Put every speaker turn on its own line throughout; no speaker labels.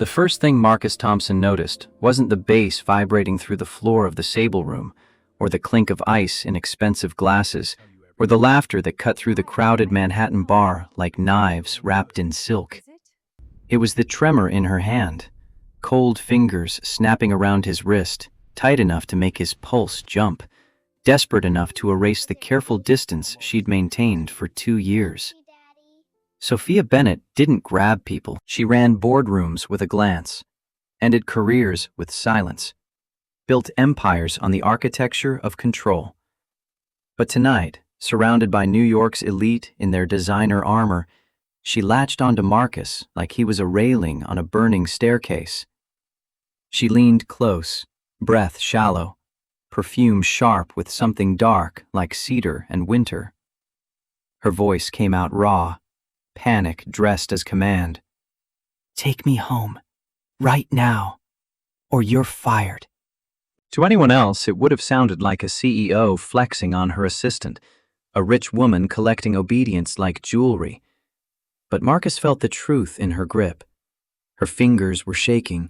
The first thing Marcus Thompson noticed wasn't the bass vibrating through the floor of the Sable Room, or the clink of ice in expensive glasses, or the laughter that cut through the crowded Manhattan bar like knives wrapped in silk. It was the tremor in her hand, cold fingers snapping around his wrist, tight enough to make his pulse jump, desperate enough to erase the careful distance she'd maintained for 2 years. Sophia Bennett didn't grab people. She ran boardrooms with a glance, ended careers with silence, built empires on the architecture of control. But tonight, surrounded by New York's elite in their designer armor, she latched onto Marcus like he was a railing on a burning staircase. She leaned close, breath shallow, perfume sharp with something dark like cedar and winter. Her voice came out raw, panic dressed as command. "Take me home, right now, or you're fired." To anyone else, it would have sounded like a CEO flexing on her assistant, a rich woman collecting obedience like jewelry. But Marcus felt the truth in her grip. Her fingers were shaking.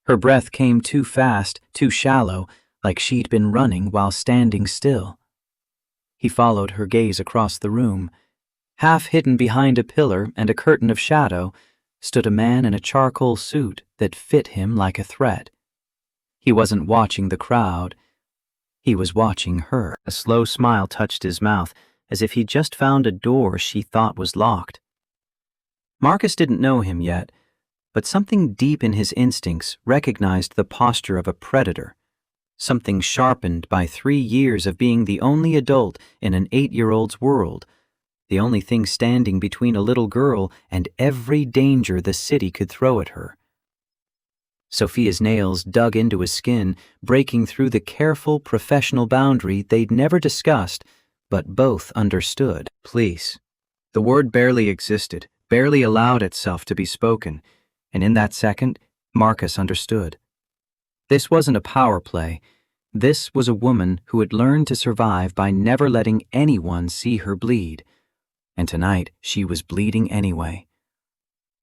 Her breath came too fast, too shallow, like she'd been running while standing still. He followed her gaze across the room. Half hidden behind a pillar and a curtain of shadow stood a man in a charcoal suit that fit him like a threat. He wasn't watching the crowd. He was watching her. A slow smile touched his mouth, as if he'd just found a door she thought was locked. Marcus didn't know him yet, but something deep in his instincts recognized the posture of a predator, something sharpened by 3 years of being the only adult in an 8-year-old's world, the only thing standing between a little girl and every danger the city could throw at her. Sophia's nails dug into his skin, breaking through the careful professional boundary they'd never discussed, but both understood. Please. The word barely existed, barely allowed itself to be spoken, and in that second, Marcus understood. This wasn't a power play. This was a woman who had learned to survive by never letting anyone see her bleed. And tonight, she was bleeding anyway.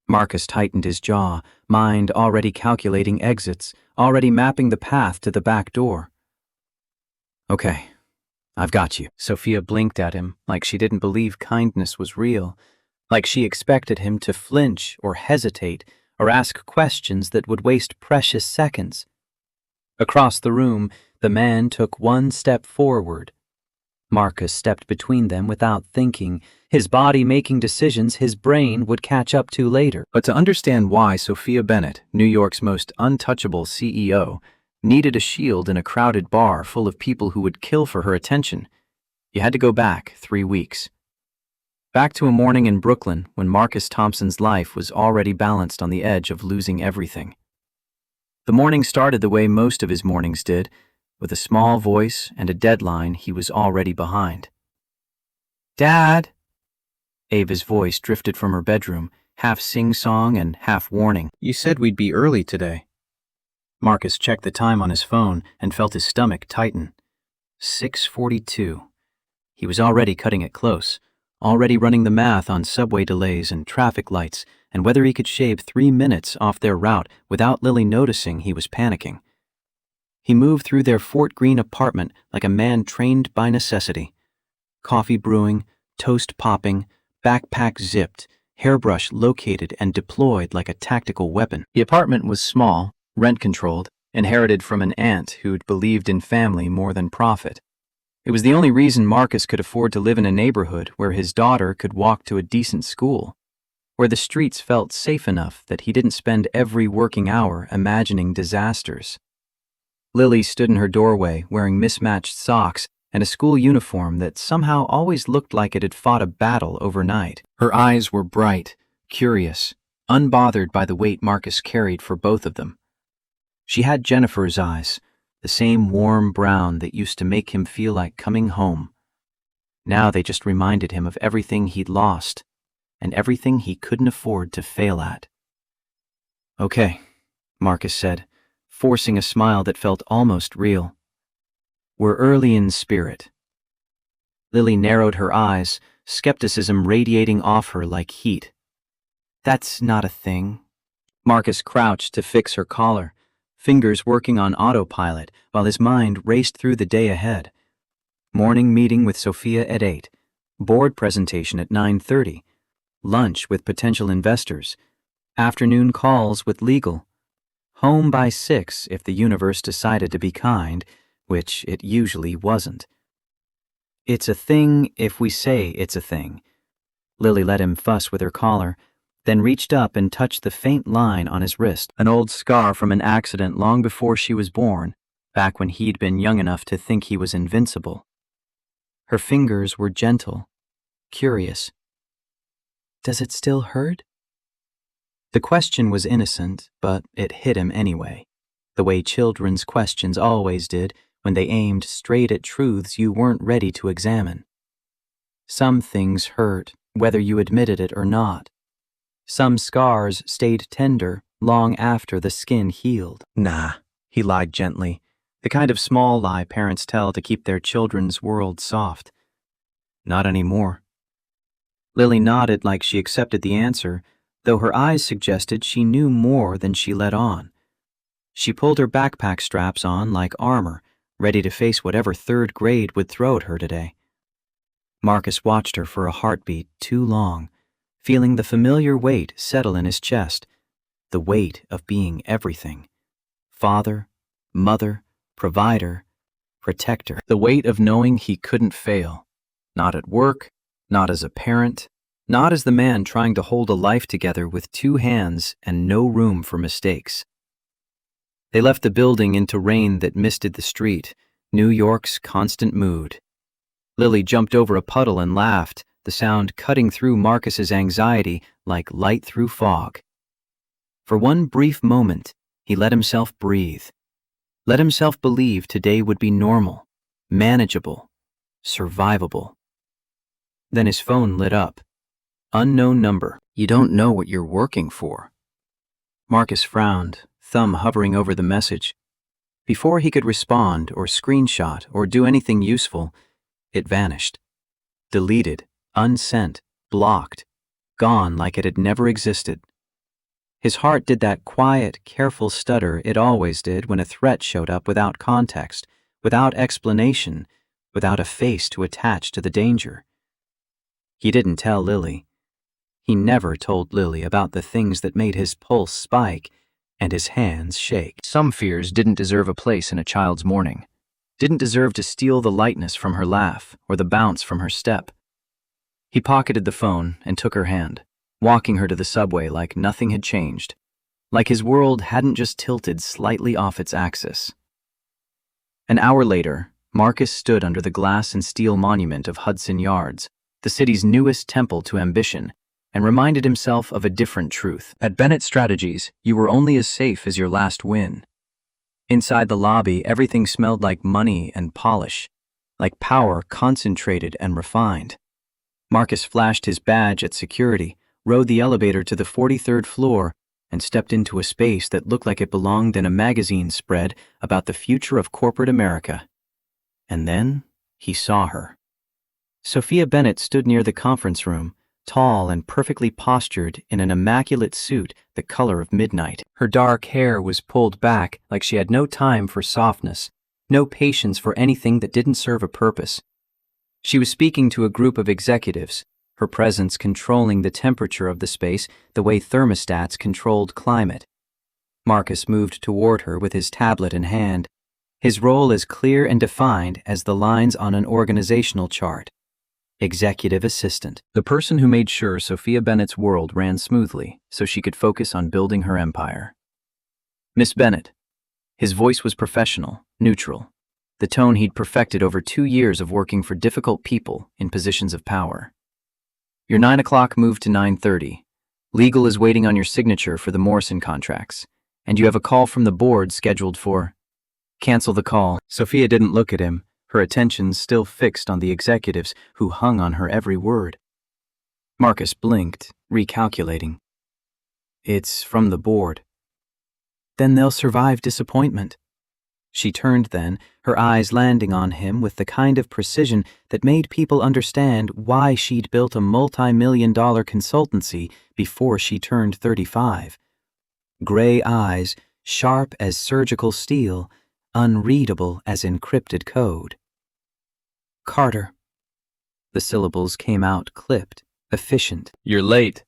Marcus tightened his jaw, mind already calculating exits, already mapping the path to the back door. "Okay, I've got you." Sophia blinked at him like she didn't believe kindness was real, like she expected him to flinch or hesitate or ask questions that would waste precious seconds. Across the room, the man took one step forward. Marcus stepped between them without thinking, his body making decisions his brain would catch up to later. But to understand why Sophia Bennett, New York's most untouchable CEO, needed a shield in a crowded bar full of people who would kill for her attention, you had to go back 3 weeks. Back to a morning in Brooklyn when Marcus Thompson's life was already balanced on the edge of losing everything. The morning started the way most of his mornings did, with a small voice and a deadline he was already behind. "Dad!" Ava's voice drifted from her bedroom, half sing-song and half warning. "You said we'd be early today." Marcus checked the time on his phone and felt his stomach tighten. 6:42. He was already cutting it close, already running the math on subway delays and traffic lights and whether he could shave 3 minutes off their route without Lily noticing he was panicking. He moved through their Fort Greene apartment like a man trained by necessity. Coffee brewing, toast popping, backpack zipped, hairbrush located and deployed like a tactical weapon. The apartment was small, rent-controlled, inherited from an aunt who'd believed in family more than profit. It was the only reason Marcus could afford to live in a neighborhood where his daughter could walk to a decent school, where the streets felt safe enough that he didn't spend every working hour imagining disasters. Lily stood in her doorway wearing mismatched socks and a school uniform that somehow always looked like it had fought a battle overnight. Her eyes were bright, curious, unbothered by the weight Marcus carried for both of them. She had Jennifer's eyes, the same warm brown that used to make him feel like coming home. Now they just reminded him of everything he'd lost and everything he couldn't afford to fail at. "Okay," Marcus said, forcing a smile that felt almost real. "We're early in spirit." Lily narrowed her eyes, skepticism radiating off her like heat. "That's not a thing." Marcus crouched to fix her collar, fingers working on autopilot while his mind raced through the day ahead. Morning meeting with Sophia at 8, board presentation at 9:30, lunch with potential investors, afternoon calls with legal, home by 6 if the universe decided to be kind, which it usually wasn't. It's a thing if we say it's a thing. Lily let him fuss with her collar, then reached up and touched the faint line on his wrist, an old scar from an accident long before she was born, back when he'd been young enough to think he was invincible. Her fingers were gentle, curious. Does it still hurt? The question was innocent, but it hit him anyway, the way children's questions always did when they aimed straight at truths you weren't ready to examine. Some things hurt, whether you admitted it or not. Some scars stayed tender long after the skin healed. Nah, he lied gently, the kind of small lie parents tell to keep their children's world soft. Not anymore. Lily nodded like she accepted the answer, though her eyes suggested she knew more than she let on. She pulled her backpack straps on like armor, ready to face whatever third grade would throw at her today. Marcus watched her for a heartbeat too long, feeling the familiar weight settle in his chest, the weight of being everything. Father, mother, provider, protector. The weight of knowing he couldn't fail. Not at work, not as a parent, not as the man trying to hold a life together with two hands and no room for mistakes. They left the building into rain that misted the street, New York's constant mood. Lily jumped over a puddle and laughed, the sound cutting through Marcus's anxiety like light through fog. For one brief moment, he let himself breathe. Let himself believe today would be normal, manageable, survivable. Then his phone lit up. Unknown number. You don't know what you're working for. Marcus frowned, thumb hovering over the message. Before he could respond or screenshot or do anything useful, it vanished. Deleted, unsent, blocked, gone like it had never existed. His heart did that quiet, careful stutter it always did when a threat showed up without context, without explanation, without a face to attach to the danger. He didn't tell Lily. He never told Lily about the things that made his pulse spike and his hands shake. Some fears didn't deserve a place in a child's morning, didn't deserve to steal the lightness from her laugh or the bounce from her step. He pocketed the phone and took her hand, walking her to the subway like nothing had changed, like his world hadn't just tilted slightly off its axis. An hour later, Marcus stood under the glass and steel monument of Hudson Yards, the city's newest temple to ambition, and reminded himself of a different truth. At Bennett Strategies, you were only as safe as your last win. Inside the lobby, everything smelled like money and polish, like power concentrated and refined. Marcus flashed his badge at security, rode the elevator to the 43rd floor, and stepped into a space that looked like it belonged in a magazine spread about the future of corporate America. And then he saw her. Sophia Bennett stood near the conference room, tall and perfectly postured in an immaculate suit the color of midnight. Her dark hair was pulled back like she had no time for softness, no patience for anything that didn't serve a purpose. She was speaking to a group of executives, her presence controlling the temperature of the space the way thermostats controlled climate. Marcus moved toward her with his tablet in hand, his role as clear and defined as the lines on an organizational chart. Executive assistant, the person who made sure Sophia Bennett's world ran smoothly so she could focus on building her empire. Miss Bennett. His voice was professional, neutral, the tone he'd perfected over 2 years of working for difficult people in positions of power. Your 9 o'clock moved to 9:30. Legal is waiting on your signature for the Morrison contracts, and you have a call from the board scheduled for... Cancel the call. Sophia didn't look at him, her attention still fixed on the executives who hung on her every word. Marcus blinked, recalculating. It's from the board. Then they'll survive disappointment. She turned then, her eyes landing on him with the kind of precision that made people understand why she'd built a multi-million-dollar consultancy before she turned 35. Gray eyes, sharp as surgical steel, unreadable as encrypted code. Carter. The syllables came out clipped, efficient. You're late.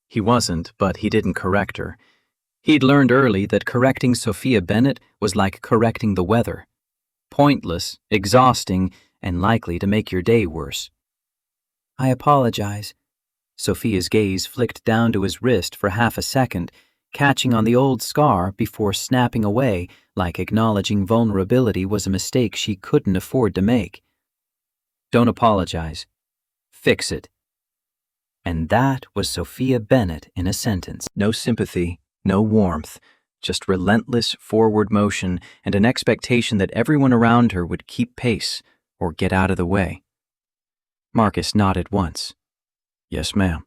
He wasn't, but he didn't correct her. He'd learned early that correcting Sophia Bennett was like correcting the weather. Pointless, exhausting, and likely to make your day worse. I apologize. Sophia's gaze flicked down to his wrist for half a second, catching on the old scar before snapping away like acknowledging vulnerability was a mistake she couldn't afford to make. Don't apologize. Fix it. And that was Sophia Bennett in a sentence. No sympathy, no warmth, just relentless forward motion and an expectation that everyone around her would keep pace or get out of the way. Marcus nodded once. Yes, ma'am.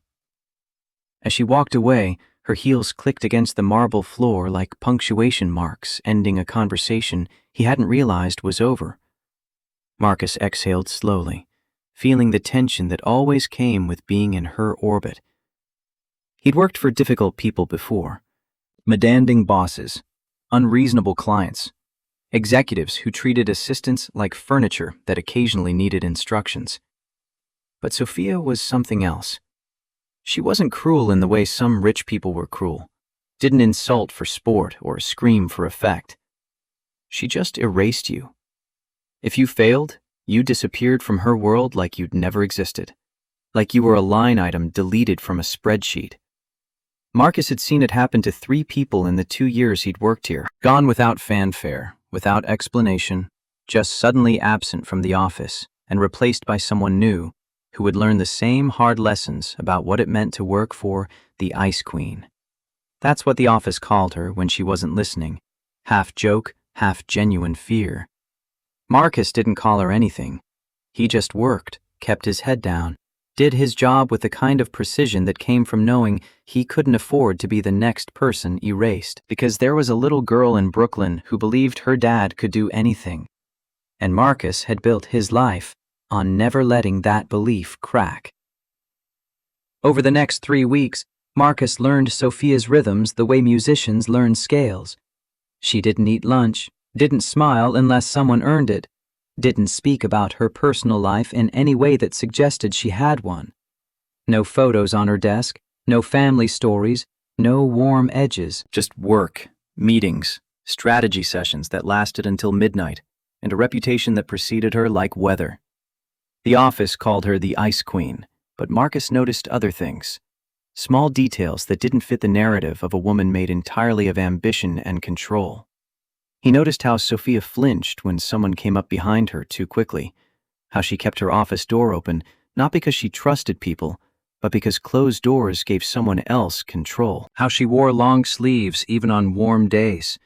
As she walked away, her heels clicked against the marble floor like punctuation marks ending a conversation he hadn't realized was over. Marcus exhaled slowly, feeling the tension that always came with being in her orbit. He'd worked for difficult people before. Demanding bosses, unreasonable clients, executives who treated assistants like furniture that occasionally needed instructions. But Sophia was something else. She wasn't cruel in the way some rich people were cruel, didn't insult for sport or scream for effect. She just erased you. If you failed, you disappeared from her world like you'd never existed, like you were a line item deleted from a spreadsheet. Marcus had seen it happen to 3 people in the 2 years he'd worked here, gone without fanfare, without explanation, just suddenly absent from the office and replaced by someone new who would learn the same hard lessons about what it meant to work for the Ice Queen. That's what the office called her when she wasn't listening, half joke, half genuine fear. Marcus didn't call her anything. He just worked, kept his head down, did his job with the kind of precision that came from knowing he couldn't afford to be the next person erased, because there was a little girl in Brooklyn who believed her dad could do anything. And Marcus had built his life on never letting that belief crack. Over the next 3 weeks, Marcus learned Sophia's rhythms the way musicians learn scales. She didn't eat lunch, didn't smile unless someone earned it, didn't speak about her personal life in any way that suggested she had one. No photos on her desk, no family stories, no warm edges, just work, meetings, strategy sessions that lasted until midnight, and a reputation that preceded her like weather. The office called her the Ice Queen, but Marcus noticed other things. Small details that didn't fit the narrative of a woman made entirely of ambition and control. He noticed how Sophia flinched when someone came up behind her too quickly, how she kept her office door open, not because she trusted people, but because closed doors gave someone else control, how she wore long sleeves even on warm days,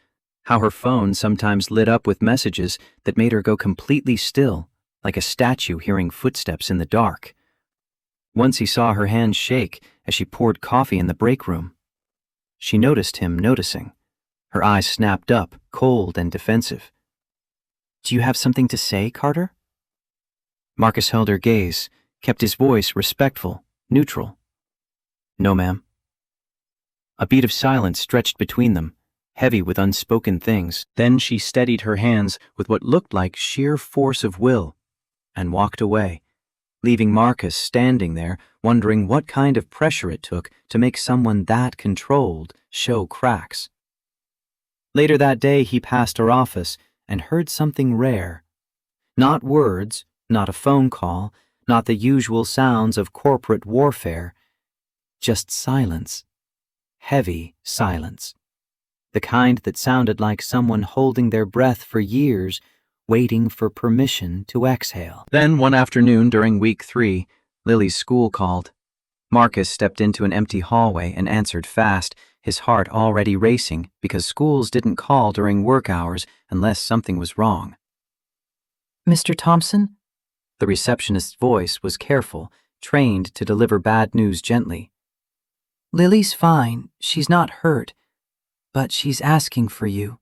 how her phone sometimes lit up with messages that made her go completely still, like a statue hearing footsteps in the dark. Once he saw her hands shake as she poured coffee in the break room. She noticed him noticing. Her eyes snapped up, cold and defensive. Do you have something to say, Carter? Marcus held her gaze, kept his voice respectful, neutral. No, ma'am. A beat of silence stretched between them, heavy with unspoken things. Then she steadied her hands with what looked like sheer force of will and walked away, leaving Marcus standing there, wondering what kind of pressure it took to make someone that controlled show cracks. Later that day, he passed her office and heard something rare. Not words, not a phone call, not the usual sounds of corporate warfare, just silence. Heavy silence. The kind that sounded like someone holding their breath for years, waiting for permission to exhale. Then one afternoon during week 3, Lily's school called. Marcus stepped into an empty hallway and answered fast, his heart already racing because schools didn't call during work hours unless something was wrong. Mr. Thompson? The receptionist's voice was careful, trained to deliver bad news gently. Lily's fine, she's not hurt, but she's asking for you.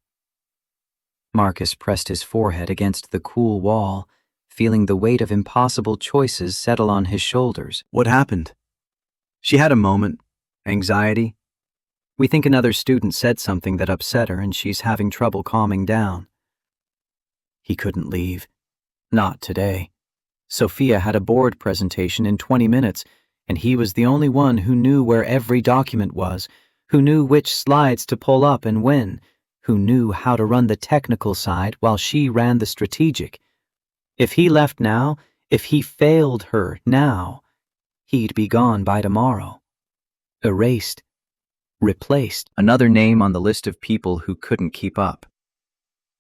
Marcus pressed his forehead against the cool wall, feeling the weight of impossible choices settle on his shoulders. What happened? She had a moment. Anxiety. We think another student said something that upset her and she's having trouble calming down. He couldn't leave. Not today. Sophia had a board presentation in 20 minutes, and he was the only one who knew where every document was, who knew which slides to pull up and when, who knew how to run the technical side while she ran the strategic. If he left now, if he failed her now, he'd be gone by tomorrow. Erased. Replaced. Another name on the list of people who couldn't keep up.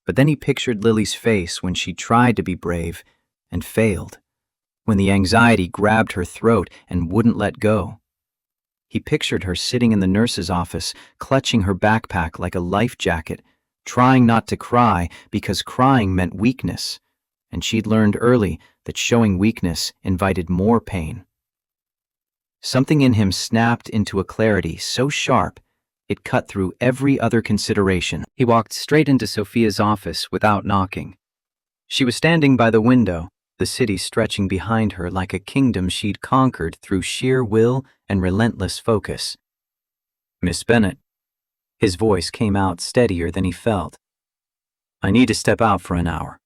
But then he pictured Lily's face when she tried to be brave and failed, when the anxiety grabbed her throat and wouldn't let go. He pictured her sitting in the nurse's office, clutching her backpack like a life jacket, trying not to cry because crying meant weakness, and she'd learned early that showing weakness invited more pain. Something in him snapped into a clarity so sharp it cut through every other consideration. He walked straight into Sophia's office without knocking. She was standing by the window, the city stretching behind her like a kingdom she'd conquered through sheer will and relentless focus. "Miss Bennet." His voice came out steadier than he felt. "I need to step out for an hour."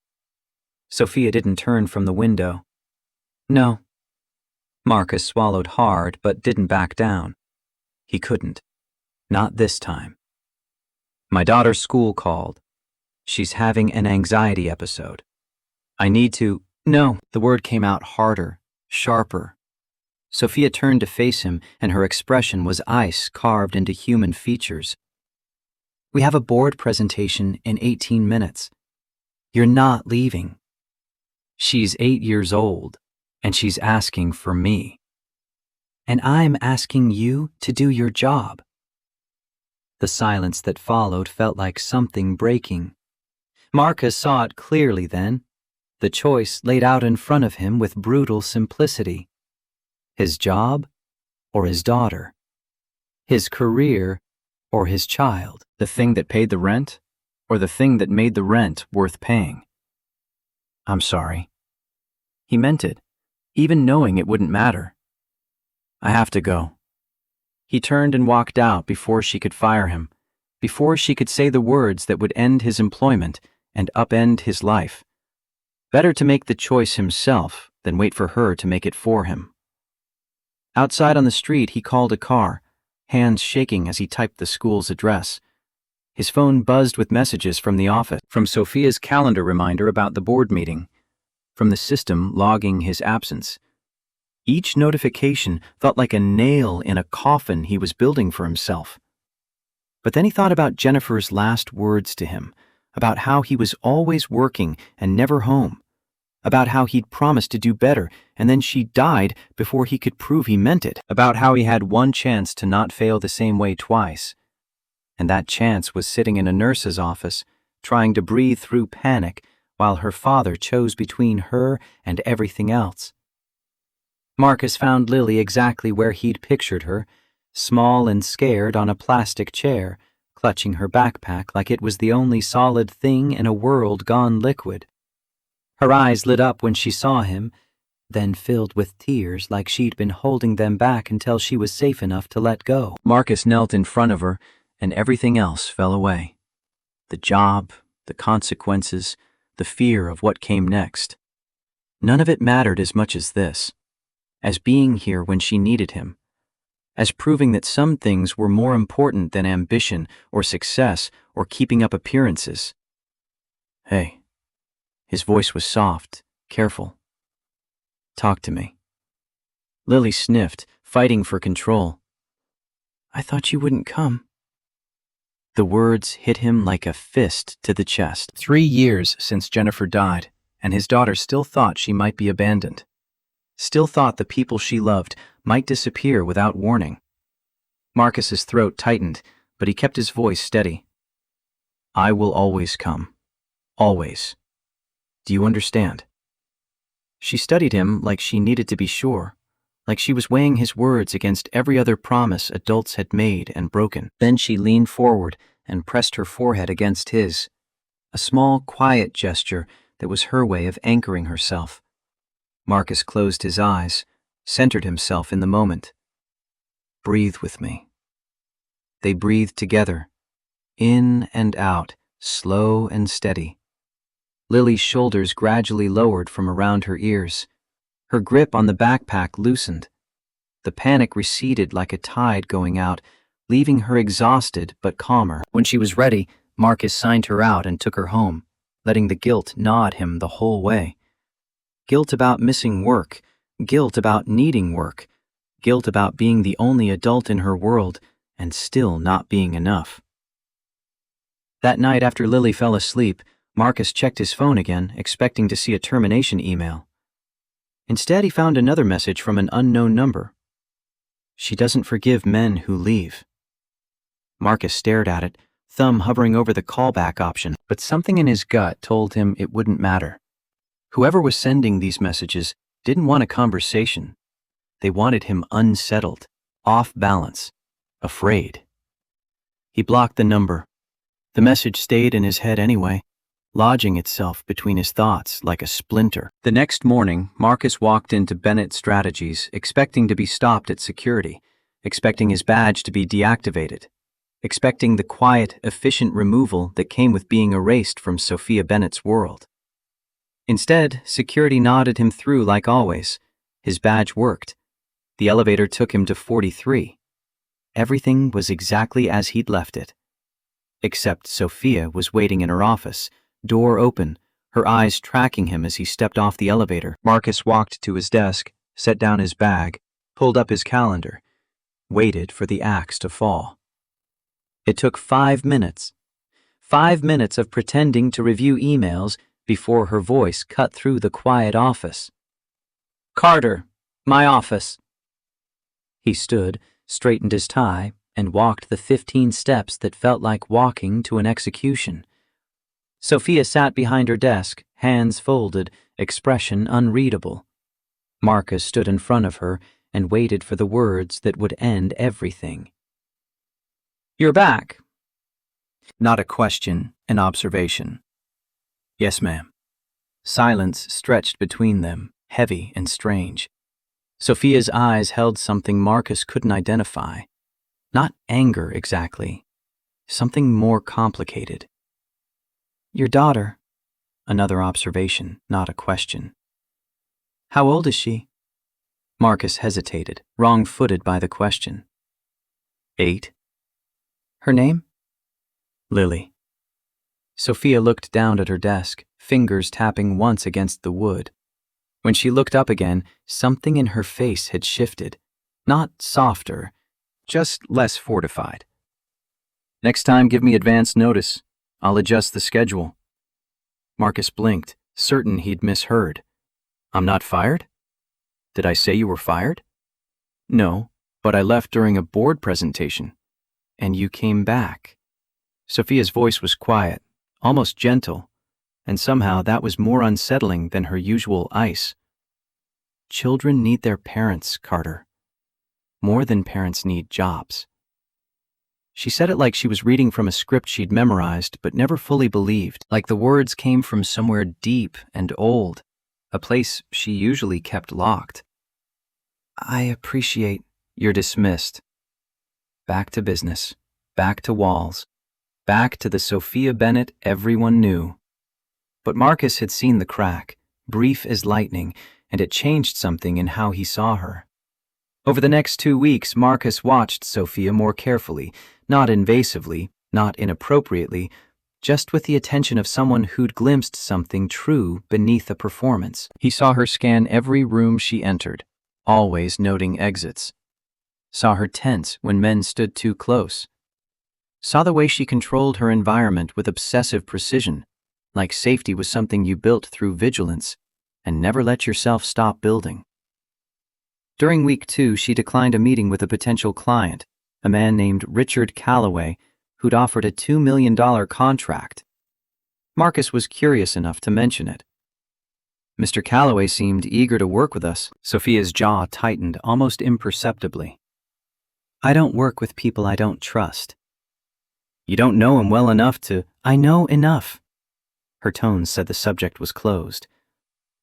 Sophia didn't turn from the window. "No." Marcus swallowed hard but didn't back down. He couldn't. Not this time. "My daughter's school called. She's having an anxiety episode. I need to—" "No." The word came out harder, sharper. Sophia turned to face him, and her expression was ice carved into human features. "We have a board presentation in 18 minutes. You're not leaving." She's 8 years old, and she's asking for me. And I'm asking you to do your job. The silence that followed felt like something breaking. Marcus saw it clearly then, the choice laid out in front of him with brutal simplicity. His job or his daughter? His career or his child? The thing that paid the rent or the thing that made the rent worth paying? "I'm sorry." He meant it, even knowing it wouldn't matter. "I have to go." He turned and walked out before she could fire him, before she could say the words that would end his employment and upend his life. Better to make the choice himself than wait for her to make it for him. Outside on the street, he called a car, hands shaking as he typed the school's address. His phone buzzed with messages from the office, from Sophia's calendar reminder about the board meeting, from the system logging his absence. Each notification felt like a nail in a coffin he was building for himself. But then he thought about Jennifer's last words to him, about how he was always working and never home, about how he'd promised to do better and then she died before he could prove he meant it, about how he had one chance to not fail the same way twice. And that chance was sitting in a nurse's office, trying to breathe through panic while her father chose between her and everything else. Marcus found Lily exactly where he'd pictured her, small and scared on a plastic chair, clutching her backpack like it was the only solid thing in a world gone liquid. Her eyes lit up when she saw him, then filled with tears like she'd been holding them back until she was safe enough to let go. Marcus knelt in front of her, and everything else fell away. The job, the consequences, the fear of what came next. None of it mattered as much as this, as being here when she needed him, as proving that some things were more important than ambition or success or keeping up appearances. "Hey." His voice was soft, careful. "Talk to me." Lily sniffed, fighting for control. "I thought you wouldn't come." The words hit him like a fist to the chest. 3 years since Jennifer died, and his daughter still thought she might be abandoned. Still thought the people she loved might disappear without warning. Marcus's throat tightened, but he kept his voice steady. "I will always come. Always. Do you understand?" She studied him like she needed to be sure, like she was weighing his words against every other promise adults had made and broken. Then she leaned forward and pressed her forehead against his, a small, quiet gesture that was her way of anchoring herself. Marcus closed his eyes, centered himself in the moment. "Breathe with me." They breathed together, in and out, slow and steady. Lily's shoulders gradually lowered from around her ears. Her grip on the backpack loosened. The panic receded like a tide going out, leaving her exhausted but calmer. When she was ready, Marcus signed her out and took her home, letting the guilt gnaw at him the whole way. Guilt about missing work, guilt about needing work, guilt about being the only adult in her world and still not being enough. That night after Lily fell asleep, Marcus checked his phone again, expecting to see a termination email. Instead, he found another message from an unknown number. She doesn't forgive men who leave. Marcus stared at it, thumb hovering over the callback option, but something in his gut told him it wouldn't matter. Whoever was sending these messages didn't want a conversation. They wanted him unsettled, off balance, afraid. He blocked the number. The message stayed in his head anyway, lodging itself between his thoughts like a splinter. The next morning, Marcus walked into Bennett Strategies, expecting to be stopped at security, expecting his badge to be deactivated, expecting the quiet, efficient removal that came with being erased from Sophia Bennett's world. Instead, security nodded him through like always. His badge worked. The elevator took him to 43. Everything was exactly as he'd left it. Except Sophia was waiting in her office, door open, her eyes tracking him as he stepped off the elevator. Marcus walked to his desk, set down his bag, pulled up his calendar, waited for the axe to fall. It took 5 minutes. 5 minutes of pretending to review emails before her voice cut through the quiet office. "Carter, my office." He stood, straightened his tie, and walked the 15 steps that felt like walking to an execution. Sophia sat behind her desk, hands folded, expression unreadable. Marcus stood in front of her and waited for the words that would end everything. "You're back." Not a question, an observation. "Yes, ma'am." Silence stretched between them, heavy and strange. Sophia's eyes held something Marcus couldn't identify. Not anger exactly. Something more complicated. "Your daughter." Another observation, not a question. "How old is she?" Marcus hesitated, wrong-footed by the question. 8. "Her name?" "Lily." Sophia looked down at her desk, fingers tapping once against the wood. When she looked up again, something in her face had shifted. Not softer, just less fortified. "Next time, give me advance notice. I'll adjust the schedule." Marcus blinked, certain he'd misheard. "I'm not fired? Did I say you were fired?" "No, but I left during a board presentation. And you came back." Sophia's voice was quiet, almost gentle, and somehow that was more unsettling than her usual ice. "Children need their parents, Carter. More than parents need jobs." She said it like she was reading from a script she'd memorized but never fully believed, like the words came from somewhere deep and old, a place she usually kept locked. "I appreciate you're dismissed." Back to business, back to walls, back to the Sophia Bennett everyone knew. But Marcus had seen the crack, brief as lightning, and it changed something in how he saw her. Over the next 2 weeks, Marcus watched Sophia more carefully, not invasively, not inappropriately, just with the attention of someone who'd glimpsed something true beneath a performance. He saw her scan every room she entered, always noting exits. Saw her tense when men stood too close. Saw the way she controlled her environment with obsessive precision, like safety was something you built through vigilance and never let yourself stop building. During week 2, she declined a meeting with a potential client, a man named Richard Calloway, who'd offered a $2 million contract. Marcus was curious enough to mention it. "Mr. Calloway seemed eager to work with us." Sophia's jaw tightened almost imperceptibly. "I don't work with people I don't trust." "You don't know him well enough to—" "I know enough." Her tone said the subject was closed.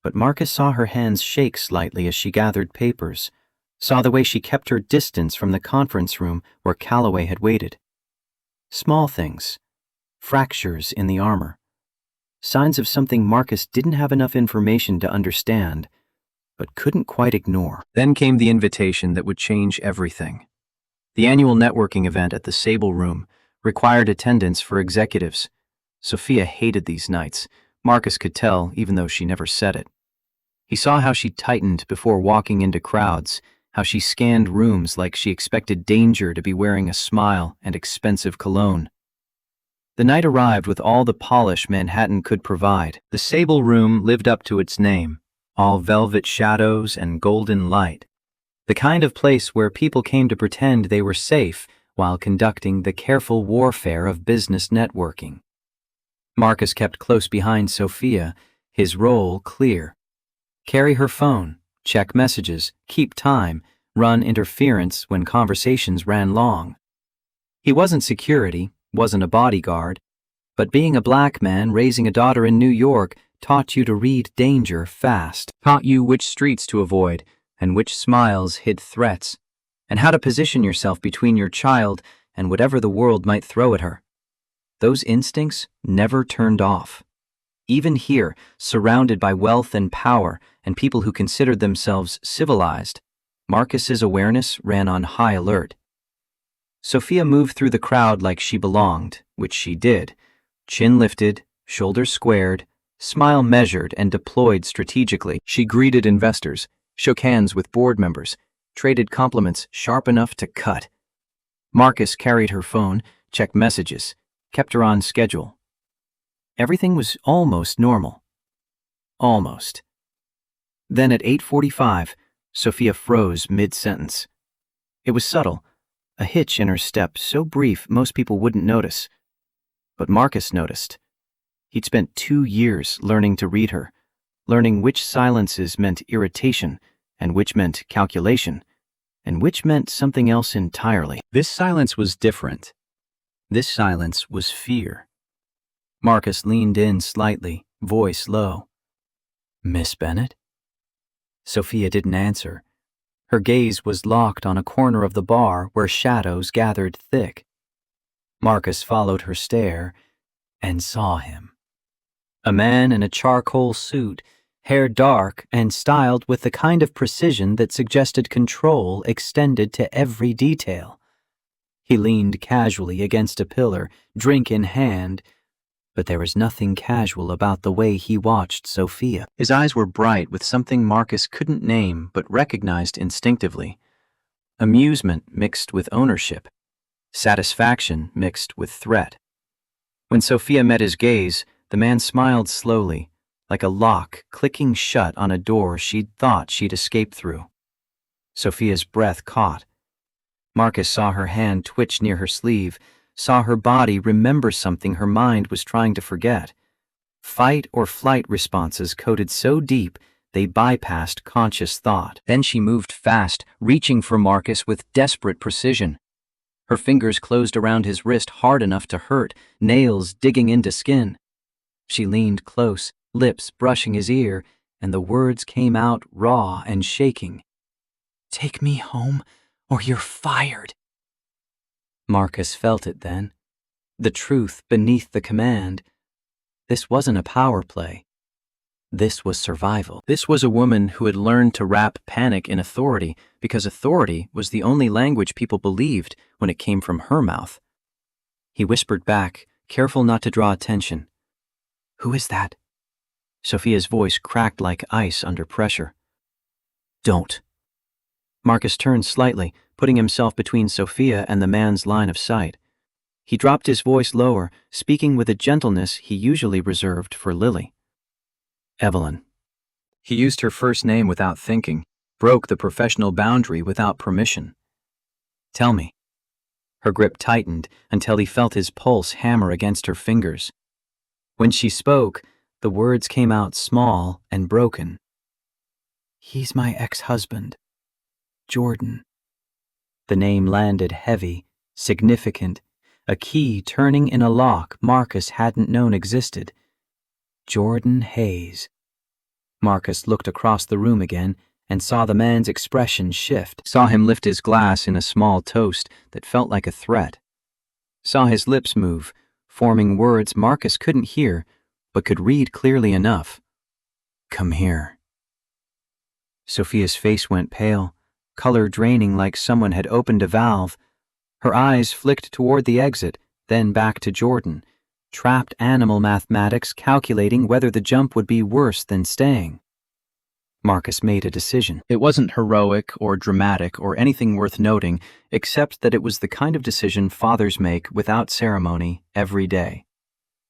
But Marcus saw her hands shake slightly as she gathered papers, saw the way she kept her distance from the conference room where Calloway had waited. Small things. Fractures in the armor. Signs of something Marcus didn't have enough information to understand, but couldn't quite ignore. Then came the invitation that would change everything. The annual networking event at the Sable Room required attendance for executives. Sophia hated these nights. Marcus could tell, even though she never said it. He saw how she tightened before walking into crowds, how she scanned rooms like she expected danger to be wearing a smile and expensive cologne. The night arrived with all the polish Manhattan could provide. The Sable Room lived up to its name, all velvet shadows and golden light. The kind of place where people came to pretend they were safe while conducting the careful warfare of business networking. Marcus kept close behind Sophia, his role clear. Carry her phone, check messages, keep time, run interference when conversations ran long. He wasn't security, wasn't a bodyguard, but being a black man raising a daughter in New York taught you to read danger fast, taught you which streets to avoid and which smiles hid threats, and how to position yourself between your child and whatever the world might throw at her. Those instincts never turned off. Even here, surrounded by wealth and power and people who considered themselves civilized, Marcus's awareness ran on high alert. Sophia moved through the crowd like she belonged, which she did, chin lifted, shoulders squared, smile measured and deployed strategically. She greeted investors, shook hands with board members, traded compliments sharp enough to cut. Marcus carried her phone, checked messages, kept her on schedule. Everything was almost normal. Almost. Then at 8:45, Sophia froze mid-sentence. It was subtle, a hitch in her step so brief most people wouldn't notice. But Marcus noticed. He'd spent 2 years learning to read her, learning which silences meant irritation and which meant calculation, and which meant something else entirely. This silence was different. This silence was fear. Marcus leaned in slightly, voice low. "Miss Bennett?" Sophia didn't answer. Her gaze was locked on a corner of the bar where shadows gathered thick. Marcus followed her stare and saw him. A man in a charcoal suit, hair dark and styled with the kind of precision that suggested control extended to every detail. He leaned casually against a pillar, drink in hand, but there was nothing casual about the way he watched Sophia. His eyes were bright with something Marcus couldn't name but recognized instinctively. Amusement mixed with ownership. Satisfaction mixed with threat. When Sophia met his gaze, the man smiled slowly, like a lock clicking shut on a door she'd thought she'd escape through. Sophia's breath caught. Marcus saw her hand twitch near her sleeve, saw her body remember something her mind was trying to forget. Fight or flight responses coded so deep they bypassed conscious thought. Then she moved fast, reaching for Marcus with desperate precision. Her fingers closed around his wrist hard enough to hurt, nails digging into skin. She leaned close, lips brushing his ear, and the words came out raw and shaking. "Take me home, or you're fired." Marcus felt it then. The truth beneath the command. This wasn't a power play. This was survival. This was a woman who had learned to wrap panic in authority because authority was the only language people believed when it came from her mouth. He whispered back, careful not to draw attention. "Who is that?" Sophia's voice cracked like ice under pressure. "Don't." Marcus turned slightly, putting himself between Sophia and the man's line of sight. He dropped his voice lower, speaking with a gentleness he usually reserved for Lily. "Evelyn." He used her first name without thinking, broke the professional boundary without permission. "Tell me." Her grip tightened until he felt his pulse hammer against her fingers. When she spoke, the words came out small and broken. "He's my ex-husband, Jordan." The name landed heavy, significant, a key turning in a lock Marcus hadn't known existed. Jordan Hayes. Marcus looked across the room again and saw the man's expression shift, saw him lift his glass in a small toast that felt like a threat. saw his lips move, forming words Marcus couldn't hear, but could read clearly enough. "Come here." Sophia's face went pale, color draining like someone had opened a valve. Her eyes flicked toward the exit, then back to Jordan, trapped animal mathematics calculating whether the jump would be worse than staying. Marcus made a decision. It wasn't heroic or dramatic or anything worth noting, except that it was the kind of decision fathers make without ceremony every day.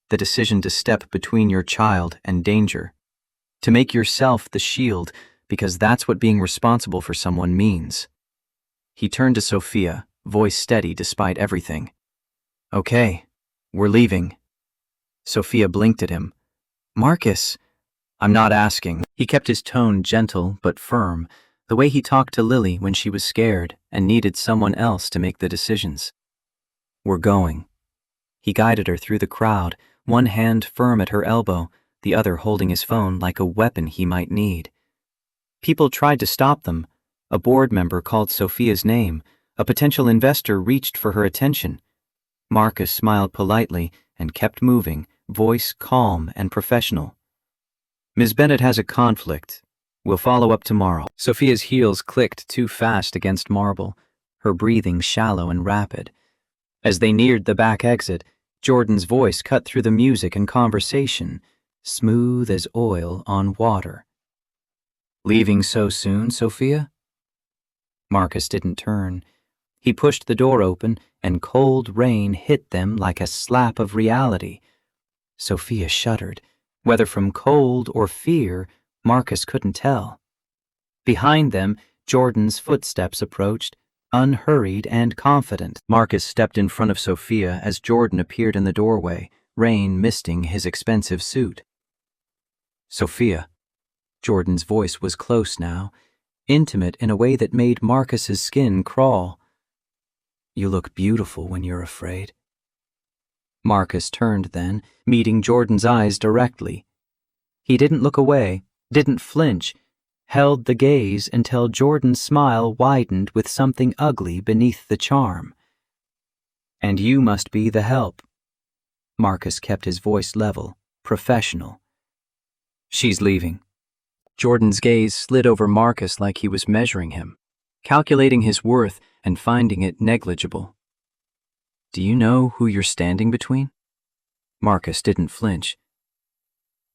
The decision to step between your child and danger. To make yourself the shield, because that's what being responsible for someone means. He turned to Sophia, voice steady despite everything. "Okay, we're leaving." Sophia blinked at him. "Marcus, I'm not asking." He kept his tone gentle but firm, the way he talked to Lily when she was scared and needed someone else to make the decisions. "We're going." He guided her through the crowd, one hand firm at her elbow, the other holding his phone like a weapon he might need. People tried to stop them. A board member called Sophia's name. A potential investor reached for her attention. Marcus smiled politely and kept moving, voice calm and professional. "Ms. Bennett has a conflict. We'll follow up tomorrow." Sophia's heels clicked too fast against marble, her breathing shallow and rapid. As they neared the back exit, Jordan's voice cut through the music and conversation, smooth as oil on water. "Leaving so soon, Sophia?" Marcus didn't turn. He pushed the door open, and cold rain hit them like a slap of reality. Sophia shuddered. Whether from cold or fear, Marcus couldn't tell. Behind them, Jordan's footsteps approached, unhurried and confident. Marcus stepped in front of Sophia as Jordan appeared in the doorway, rain misting his expensive suit. "Sophia." Jordan's voice was close now, intimate in a way that made Marcus's skin crawl. "You look beautiful when you're afraid." Marcus turned then, meeting Jordan's eyes directly. He didn't look away, didn't flinch, held the gaze until Jordan's smile widened with something ugly beneath the charm. "And you must be the help." Marcus kept his voice level, professional. "She's leaving." Jordan's gaze slid over Marcus like he was measuring him, calculating his worth and finding it negligible. "Do you know who you're standing between?" Marcus didn't flinch.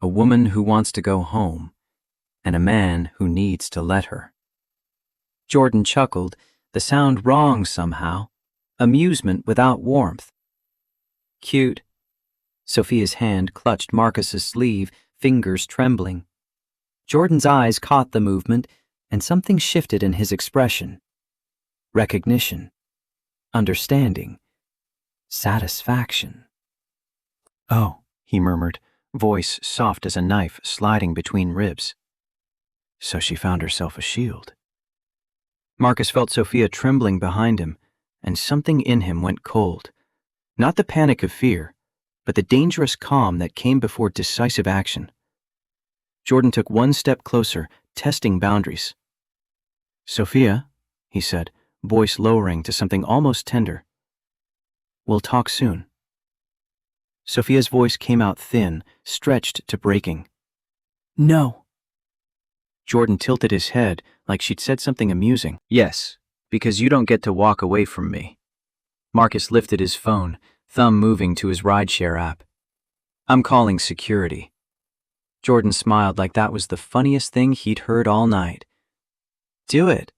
"A woman who wants to go home, and a man who needs to let her." Jordan chuckled, the sound wrong somehow, amusement without warmth. "Cute." Sophia's hand clutched Marcus's sleeve, fingers trembling. Jordan's eyes caught the movement, and something shifted in his expression. Recognition. Understanding. Satisfaction. "Oh," he murmured, voice soft as a knife sliding between ribs. "So she found herself a shield." Marcus felt Sophia trembling behind him, and something in him went cold. Not the panic of fear, but the dangerous calm that came before decisive action. Jordan took one step closer, testing boundaries. "Sophia," he said, voice lowering to something almost tender. "We'll talk soon." Sophia's voice came out thin, stretched to breaking. "No." Jordan tilted his head like she'd said something amusing. "Yes, because you don't get to walk away from me." Marcus lifted his phone, thumb moving to his rideshare app. "I'm calling security." Jordan smiled like that was the funniest thing he'd heard all night. "Do it.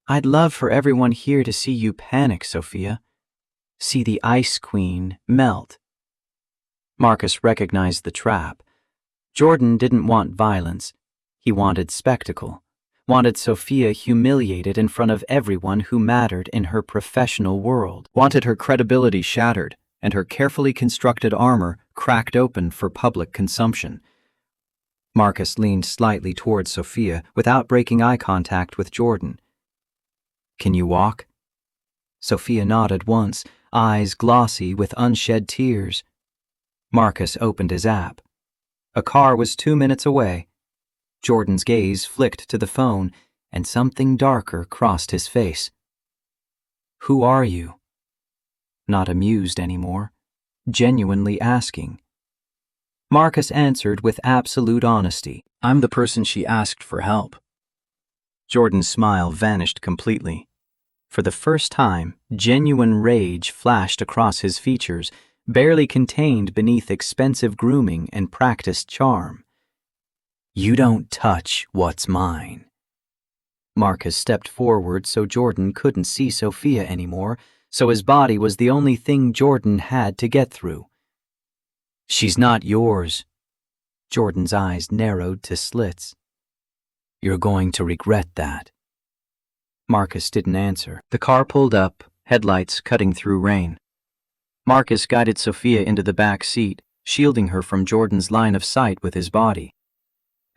I'd love for everyone here to see you panic, Sophia. See the Ice Queen melt." Marcus recognized the trap. Jordan didn't want violence. He wanted spectacle, wanted Sophia humiliated in front of everyone who mattered in her professional world, wanted her credibility shattered and her carefully constructed armor cracked open for public consumption. Marcus leaned slightly towards Sophia without breaking eye contact with Jordan. "Can you walk?" Sophia nodded once, eyes glossy with unshed tears. Marcus opened his app. A car was 2 minutes away. Jordan's gaze flicked to the phone, and something darker crossed his face. "Who are you?" not amused anymore, genuinely asking. Marcus answered with absolute honesty. I'm the person she asked for help. Jordan's smile vanished completely. For the first time, genuine rage flashed across his features, barely contained beneath expensive grooming and practiced charm. You don't touch what's mine. Marcus stepped forward so Jordan couldn't see Sophia anymore, so his body was the only thing Jordan had to get through. She's not yours. Jordan's eyes narrowed to slits. You're going to regret that. Marcus didn't answer. The car pulled up, headlights cutting through rain. Marcus guided Sophia into the back seat, shielding her from Jordan's line of sight with his body.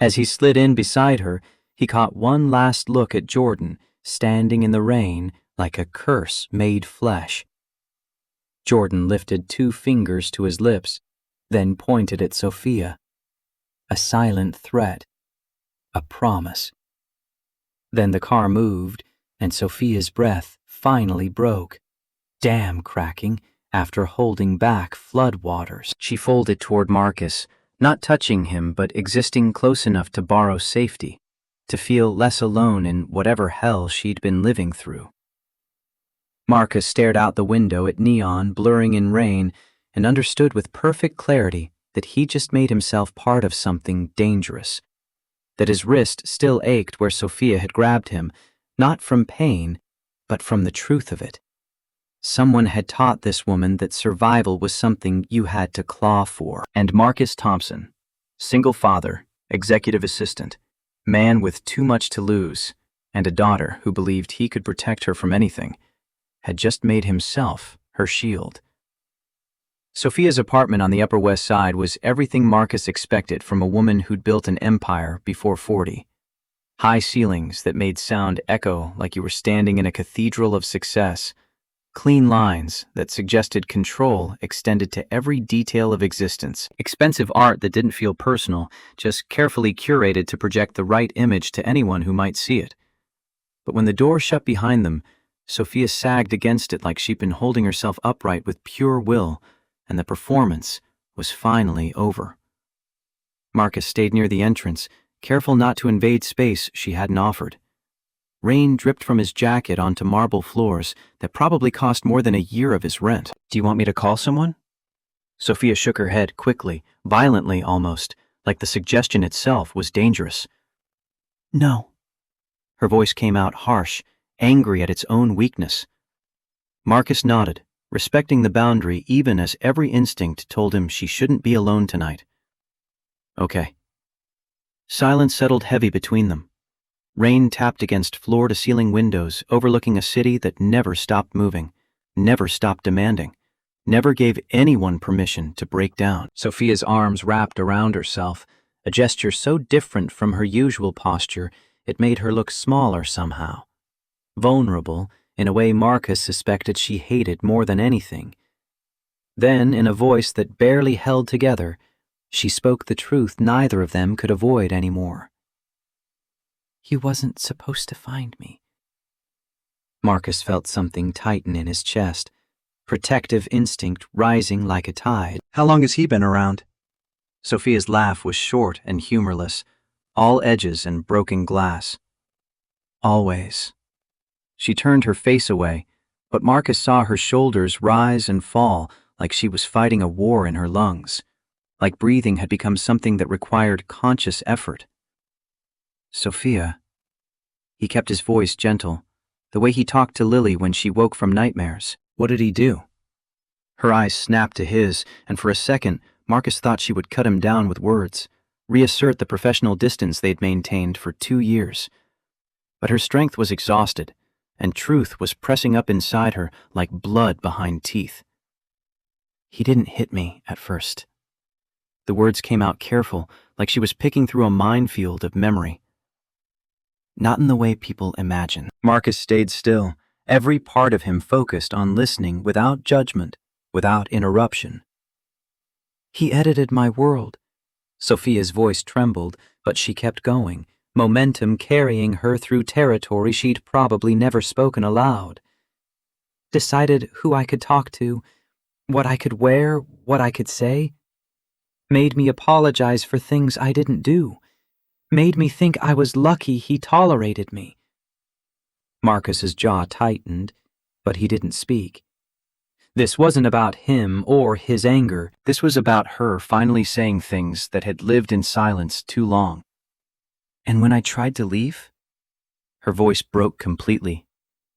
As he slid in beside her, he caught one last look at Jordan, standing in the rain like a curse made flesh. Jordan lifted 2 fingers to his lips, then pointed at Sophia. A silent threat. A promise. Then the car moved, and Sophia's breath finally broke, dam cracking after holding back floodwaters. She folded toward Marcus, not touching him but existing close enough to borrow safety, to feel less alone in whatever hell she'd been living through. Marcus stared out the window at neon blurring in rain and understood with perfect clarity that he just made himself part of something dangerous, that his wrist still ached where Sophia had grabbed him, not from pain, but from the truth of it. Someone had taught this woman that survival was something you had to claw for. And Marcus Thompson, single father, executive assistant, man with too much to lose, and a daughter who believed he could protect her from anything, had just made himself her shield. Sophia's apartment on the Upper West Side was everything Marcus expected from a woman who'd built an empire before 40. High ceilings that made sound echo like you were standing in a cathedral of success. Clean lines that suggested control extended to every detail of existence. Expensive art that didn't feel personal, just carefully curated to project the right image to anyone who might see it. But when the door shut behind them, Sophia sagged against it like she'd been holding herself upright with pure will, and the performance was finally over. Marcus stayed near the entrance, careful not to invade space she hadn't offered. Rain dripped from his jacket onto marble floors that probably cost more than a year of his rent. Do you want me to call someone? Sophia shook her head quickly, violently almost, like the suggestion itself was dangerous. No. Her voice came out harsh, angry at its own weakness. Marcus nodded, respecting the boundary even as every instinct told him she shouldn't be alone tonight. Okay. Silence settled heavy between them. Rain tapped against floor-to-ceiling windows overlooking a city that never stopped moving, never stopped demanding, never gave anyone permission to break down. Sophia's arms wrapped around herself, a gesture so different from her usual posture it made her look smaller somehow. Vulnerable, in a way Marcus suspected she hated more than anything. Then, in a voice that barely held together, she spoke the truth neither of them could avoid anymore. You wasn't supposed to find me. Marcus felt something tighten in his chest, protective instinct rising like a tide. How long has he been around? Sophia's laugh was short and humorless, all edges and broken glass. Always. She turned her face away, but Marcus saw her shoulders rise and fall like she was fighting a war in her lungs, like breathing had become something that required conscious effort. Sophia. He kept his voice gentle, the way he talked to Lily when she woke from nightmares. What did he do? Her eyes snapped to his, and for a second, Marcus thought she would cut him down with words, reassert the professional distance they'd maintained for 2 years. But her strength was exhausted, and truth was pressing up inside her like blood behind teeth. He didn't hit me at first. The words came out careful, like she was picking through a minefield of memory. Not in the way people imagine. Marcus stayed still, every part of him focused on listening without judgment, without interruption. He edited my world. Sophia's voice trembled, but she kept going, momentum carrying her through territory she'd probably never spoken aloud.
decided who I could talk to, what I could wear, what I could say, made me apologize for things I didn't do, made me think I was lucky he tolerated me. Marcus's jaw tightened, but he didn't speak. This wasn't about him or his anger.
This was about her finally saying things that had lived in silence too long. And when I tried to leave, her voice broke completely.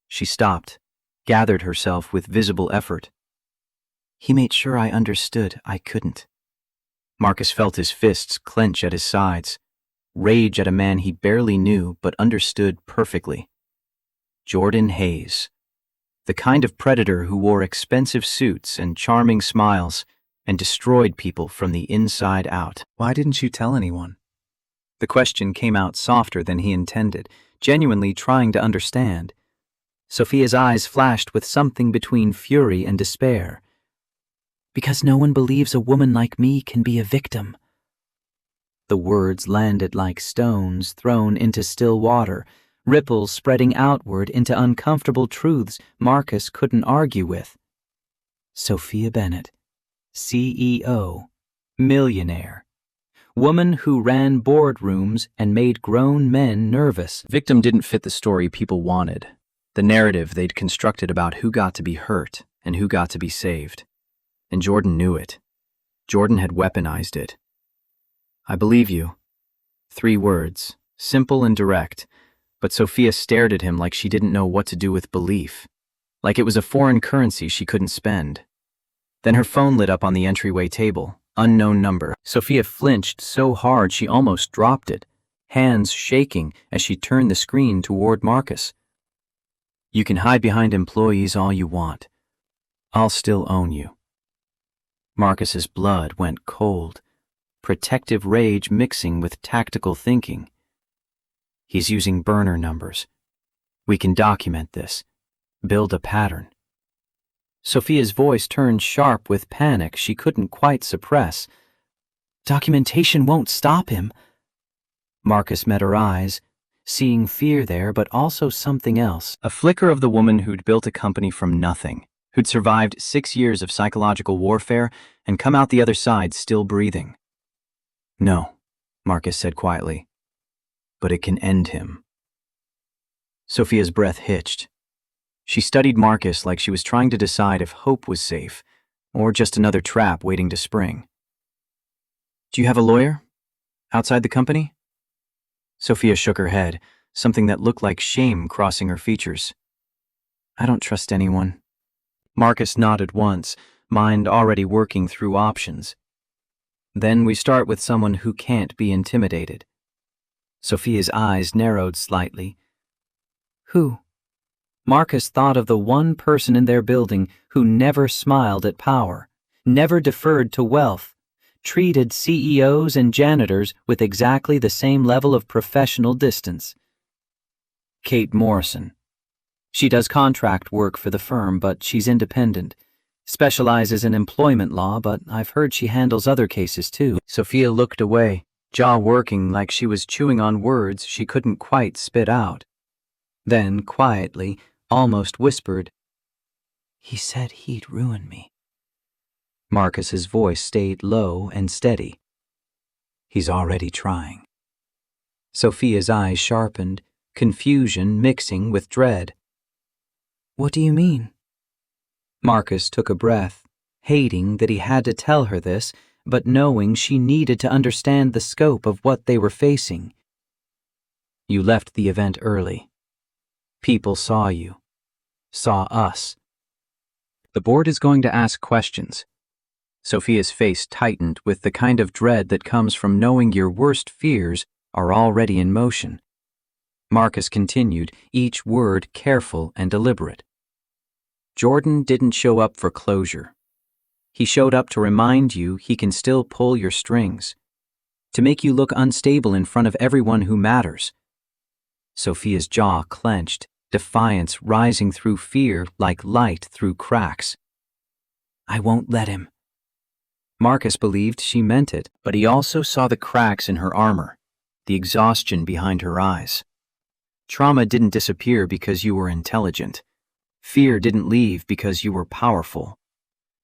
She stopped, gathered herself with visible effort. He made sure I understood I couldn't. Marcus felt his fists clench at his sides, rage at a man he barely knew but understood perfectly. Jordan Hayes, the kind of predator who wore expensive suits and charming smiles and destroyed people from the inside out.
Why didn't you tell anyone?
The question came out softer than he intended, genuinely trying to understand. Sophia's eyes flashed with something between fury and despair.
Because no one believes a woman like me can be a victim.
The words landed like stones thrown into still water, ripples spreading outward into uncomfortable truths Marcus couldn't argue with. Sophia Bennett, CEO, millionaire, woman who ran boardrooms and made grown men nervous. Victim didn't fit the story people wanted, the narrative they'd constructed about who got to be hurt and who got to be saved. And Jordan knew it. Jordan had weaponized it. I believe you. 3 words, simple and direct, but Sophia stared at him like she didn't know what to do with belief, like it was a foreign currency she couldn't spend. Then her phone lit up on the entryway table, unknown number. Sophia flinched so hard she almost dropped it, hands shaking as she turned the screen toward Marcus. You can hide behind employees all you want. I'll still own you. Marcus's blood went cold, protective rage mixing with tactical thinking. He's using burner numbers. We can document this, build a pattern. Sophia's voice turned sharp with panic she couldn't quite suppress.
Documentation won't stop him.
Marcus met her eyes, seeing fear there but also something else. A flicker of the woman who'd built a company from nothing, who'd survived 6 years of psychological warfare and come out the other side still breathing. No, Marcus said quietly, but it can end him. Sophia's breath hitched. She studied Marcus like she was trying to decide if hope was safe or just another trap waiting to spring. Do you have a lawyer? Outside the company? Sophia shook her head, something that looked like shame crossing her features. I don't trust anyone. Marcus nodded once, mind already working through options. Then we start with someone who can't be intimidated. Sophia's eyes narrowed slightly.
Who?
Marcus thought of the one person in their building who never smiled at power, never deferred to wealth, treated CEOs and janitors with exactly the same level of professional distance. Kate Morrison. She does contract work for the firm, but she's independent. Specializes in employment law, but I've heard she handles other cases too. Sophia looked away, jaw working like she was chewing on words she couldn't quite spit out. Then, quietly, almost whispered,
He said he'd ruin me.
Marcus's voice stayed low and steady. He's already trying. Sophia's eyes sharpened, confusion mixing with dread.
What do you mean?
Marcus took a breath, hating that he had to tell her this, but knowing she needed to understand the scope of what they were facing. You left the event early. People saw you. Saw us. The board is going to ask questions. Sophia's face tightened with the kind of dread that comes from knowing your worst fears are already in motion. Marcus continued, each word careful and deliberate. Jordan didn't show up for closure. He showed up to remind you he can still pull your strings, to make you look unstable in front of everyone who matters. Sophia's jaw clenched, defiance rising through fear like light through cracks. I won't let him. Marcus believed she meant it, but he also saw the cracks in her armor, the exhaustion behind her eyes. Trauma didn't disappear because you were intelligent. Fear didn't leave because you were powerful.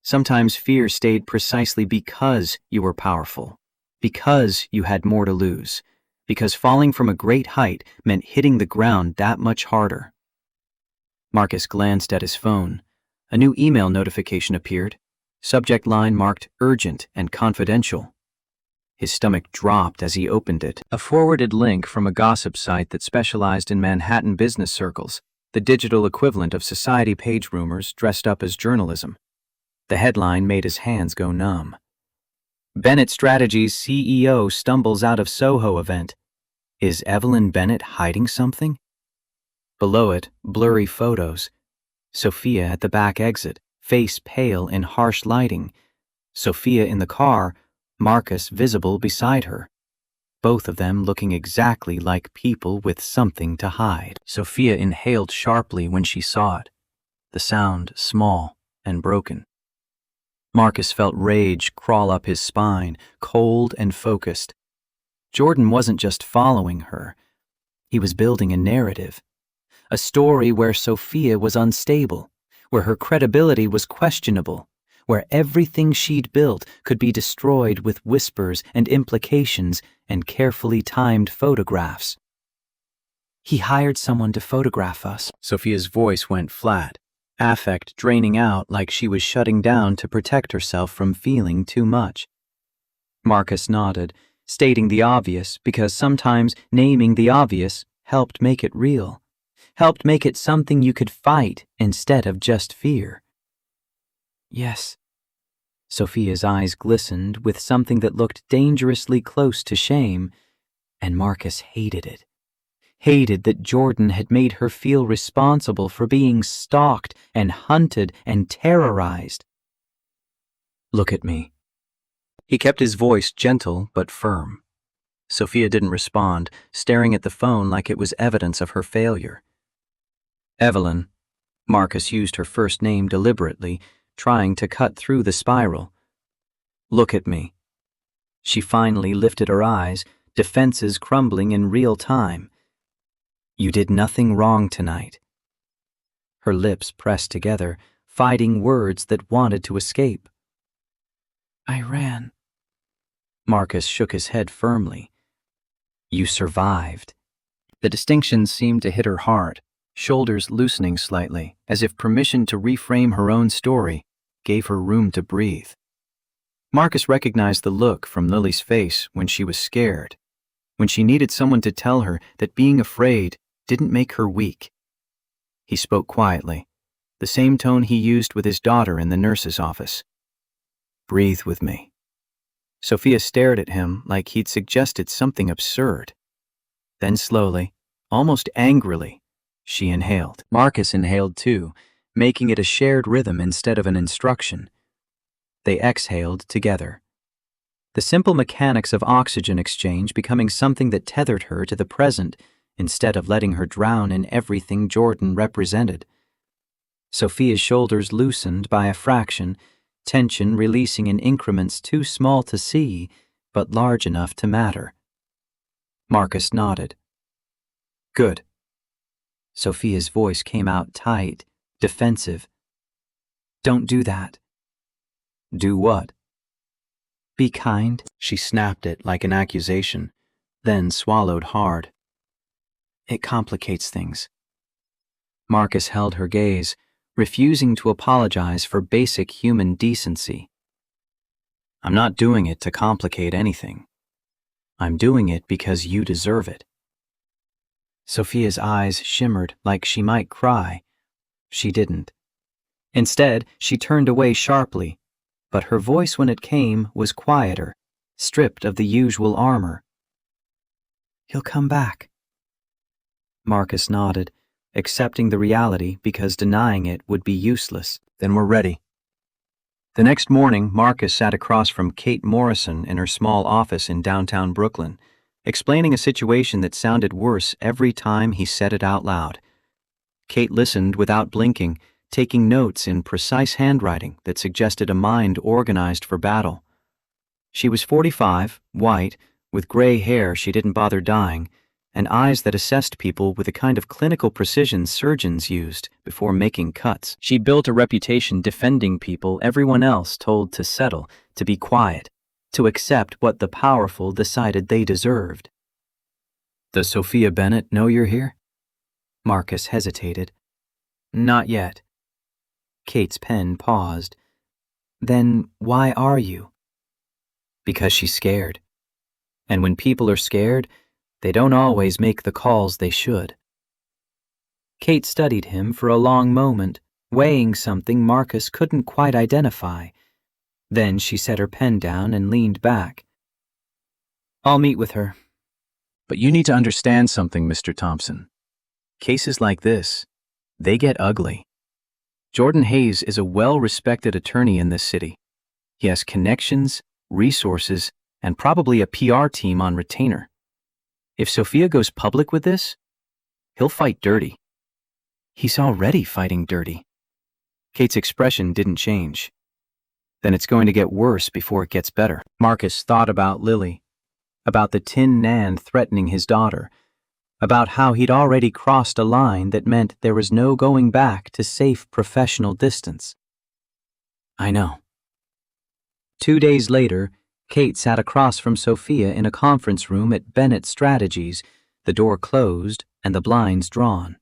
Sometimes fear stayed precisely because you were powerful, because you had more to lose, because falling from a great height meant hitting the ground that much harder. Marcus glanced at his phone. A new email notification appeared, subject line marked urgent and confidential. His stomach dropped as he opened it. A forwarded link from a gossip site that specialized in Manhattan business circles, the digital equivalent of society page rumors dressed up as journalism. The headline made his hands go numb. Bennett Strategies CEO stumbles out of Soho event. Is Evelyn Bennett hiding something? Below it, blurry photos. Sophia at the back exit, face pale in harsh lighting. Sophia in the car, Marcus visible beside her. Both of them looking exactly like people with something to hide. Sophia inhaled sharply when she saw it, the sound small and broken. Marcus felt rage crawl up his spine, cold and focused. Jordan wasn't just following her. He was building a narrative. A story where Sophia was unstable, where her credibility was questionable, where everything she'd built could be destroyed with whispers and implications and carefully timed photographs. He hired someone to photograph us. Sophia's voice went flat, affect draining out like she was shutting down to protect herself from feeling too much. Marcus nodded, stating the obvious because sometimes naming the obvious helped make it real, helped make it something you could fight instead of just fear. Yes. Sophia's eyes glistened with something that looked dangerously close to shame, and Marcus hated it. Hated that Jordan had made her feel responsible for being stalked and hunted and terrorized. Look at me. He kept his voice gentle but firm. Sophia didn't respond, staring at the phone like it was evidence of her failure. Evelyn. Marcus used her first name deliberately, trying to cut through the spiral. Look at me. She finally lifted her eyes, defenses crumbling in real time. You did nothing wrong tonight. Her lips pressed together, fighting words that wanted to escape. I ran. Marcus shook his head firmly. You survived. The distinction seemed to hit her hard, shoulders loosening slightly, as if permission to reframe her own story gave her room to breathe. Marcus recognized the look from Lily's face when she was scared, when she needed someone to tell her that being afraid didn't make her weak. He spoke quietly, the same tone he used with his daughter in the nurse's office. Breathe with me. Sophia stared at him like he'd suggested something absurd. Then slowly, almost angrily, she inhaled. Marcus inhaled too, making it a shared rhythm instead of an instruction. They exhaled together. The simple mechanics of oxygen exchange becoming something that tethered her to the present instead of letting her drown in everything Jordan represented. Sophia's shoulders loosened by a fraction, tension releasing in increments too small to see, but large enough to matter. Marcus nodded. Good. Sophia's voice came out tight, defensive. Don't do that. Do what? Be kind. She snapped it like an accusation, then swallowed hard. It complicates things. Marcus held her gaze, refusing to apologize for basic human decency. I'm not doing it to complicate anything. I'm doing it because you deserve it. Sophia's eyes shimmered like she might cry. She didn't. Instead, she turned away sharply, but her voice when it came was quieter, stripped of the usual armor. He'll come back. Marcus nodded, accepting the reality because denying it would be useless. Then we're ready. The next morning, Marcus sat across from Kate Morrison in her small office in downtown Brooklyn, explaining a situation that sounded worse every time he said it out loud. Kate listened without blinking, taking notes in precise handwriting that suggested a mind organized for battle. She was 45, white, with gray hair she didn't bother dyeing, and eyes that assessed people with the kind of clinical precision surgeons used before making cuts. She built a reputation defending people everyone else told to settle, to be quiet, to accept what the powerful decided they deserved. "Does Sophia Bennett know you're here?" Marcus hesitated. "Not yet." Kate's pen paused. "Then why are you?" "Because she's scared. And when people are scared, they don't always make the calls they should." Kate studied him for a long moment, weighing something Marcus couldn't quite identify. Then she set her pen down and leaned back. "I'll meet with her." "But you need to understand something, Mr. Thompson. Cases like this, they get ugly. Jordan Hayes is a well-respected attorney in this city. He has connections, resources, and probably a PR team on retainer. If Sophia goes public with this, he'll fight dirty. He's already fighting dirty." Kate's expression didn't change. "Then it's going to get worse before it gets better." Marcus thought about Lily, about the Tin Nan threatening his daughter, about how he'd already crossed a line that meant there was no going back to safe professional distance. "I know." 2 days later, Kate sat across from Sophia in a conference room at Bennett Strategies, the door closed and the blinds drawn.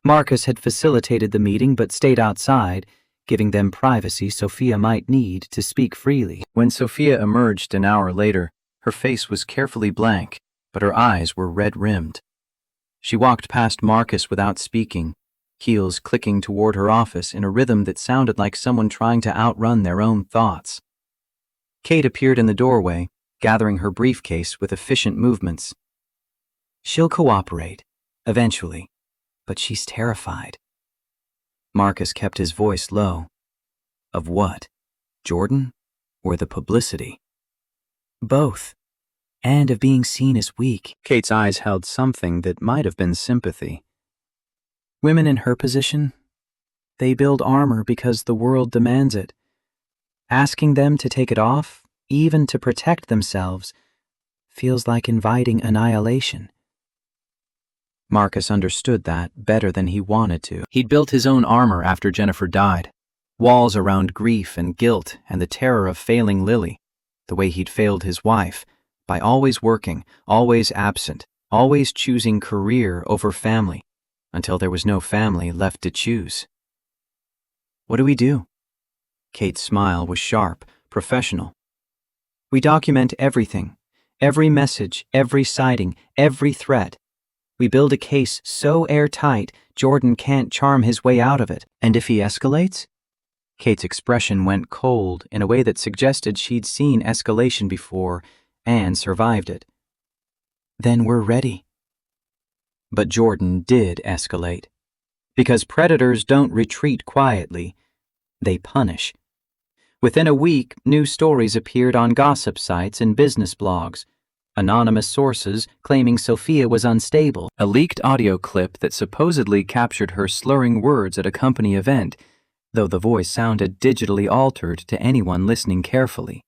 Marcus had facilitated the meeting but stayed outside, giving them privacy Sophia might need to speak freely. When Sophia emerged an hour later, her face was carefully blank, but her eyes were red-rimmed. She walked past Marcus without speaking, heels clicking toward her office in a rhythm that sounded like someone trying to outrun their own thoughts. Kate appeared in the doorway, gathering her briefcase with efficient movements. "She'll cooperate, eventually, but she's terrified." Marcus kept his voice low. "Of what? Jordan? Or the publicity?" "Both. And of being seen as weak." Kate's eyes held something that might have been sympathy. "Women in her position, they build armor because the world demands it. Asking them to take it off, even to protect themselves, feels like inviting annihilation." Marcus understood that better than he wanted to. He'd built his own armor after Jennifer died. Walls around grief and guilt and the terror of failing Lily, the way he'd failed his wife, by always working, always absent, always choosing career over family, until there was no family left to choose. "What do we do?" Kate's smile was sharp, professional. "We document everything, every message, every sighting, every threat. We build a case so airtight Jordan can't charm his way out of it. And if he escalates?" Kate's expression went cold in a way that suggested she'd seen escalation before and survived it. "Then we're ready." But Jordan did escalate. Because predators don't retreat quietly, they punish. Within a week, new stories appeared on gossip sites and business blogs. Anonymous sources claiming Sophia was unstable. A leaked audio clip that supposedly captured her slurring words at a company event, though the voice sounded digitally altered to anyone listening carefully.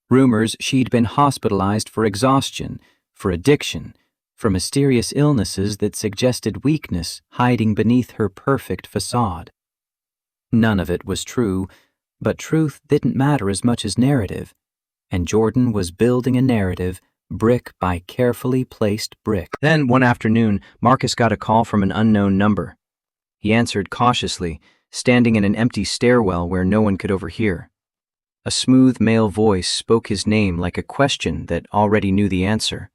Rumors she'd been hospitalized for exhaustion, for addiction, for mysterious illnesses that suggested weakness hiding beneath her perfect facade. None of it was true, but truth didn't matter as much as narrative, and Jordan was building a narrative brick by carefully placed brick. Then, one afternoon, Marcus got a call from an unknown number. He answered cautiously, standing in an empty stairwell where no one could overhear. A smooth male voice spoke his name like a question that already knew the answer.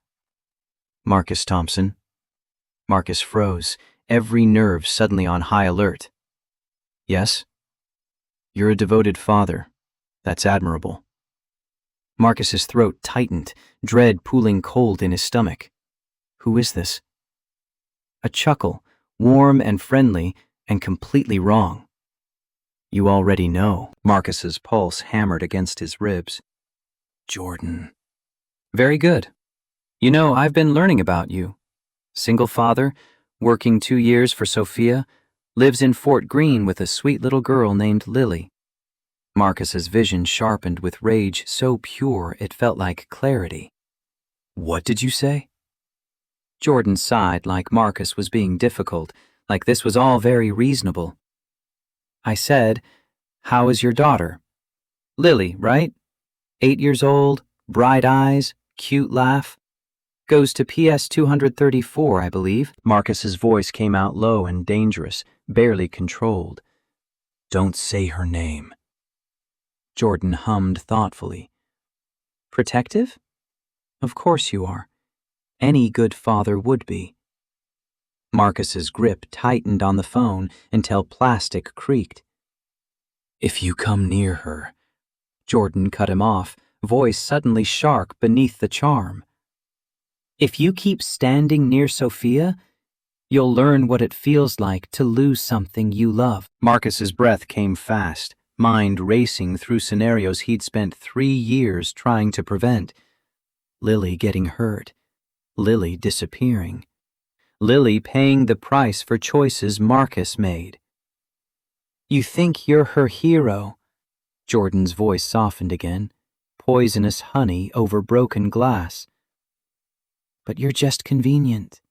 "Marcus Thompson." Marcus froze, every nerve suddenly on high alert. "Yes?" "You're a devoted father. That's admirable." Marcus's throat tightened, dread pooling cold in his stomach. "Who is this?" A chuckle, warm and friendly, and completely wrong. "You already know." Marcus's pulse hammered against his ribs. "Jordan." "Very good. You know, I've been learning about you. Single father, working 2 years for Sophia, lives in Fort Greene with a sweet little girl named Lily." Marcus's vision sharpened with rage so pure it felt like clarity. "What did you say?"
Jordan sighed like Marcus was being difficult, like this was all very reasonable. I said, "How is your daughter?" "Lily, right? 8 years old, bright eyes, cute laugh. Goes to PS 234, I believe." Marcus's voice came out low and dangerous, barely controlled. "Don't say her name." Jordan hummed thoughtfully. "Protective? Of course you are. Any good father would be." Marcus's grip tightened on the phone until plastic creaked. "If you come near her..." Jordan cut him off, voice suddenly sharp beneath the charm. "If you keep standing near Sophia, you'll learn what it feels like to lose something you love." Marcus's breath came fast, mind racing through scenarios he'd spent 3 years trying to prevent. Lily getting hurt. Lily disappearing. Lily paying the price for choices Marcus made. "You think you're her hero." Jordan's voice softened again, poisonous honey over broken glass. "But you're just convenient.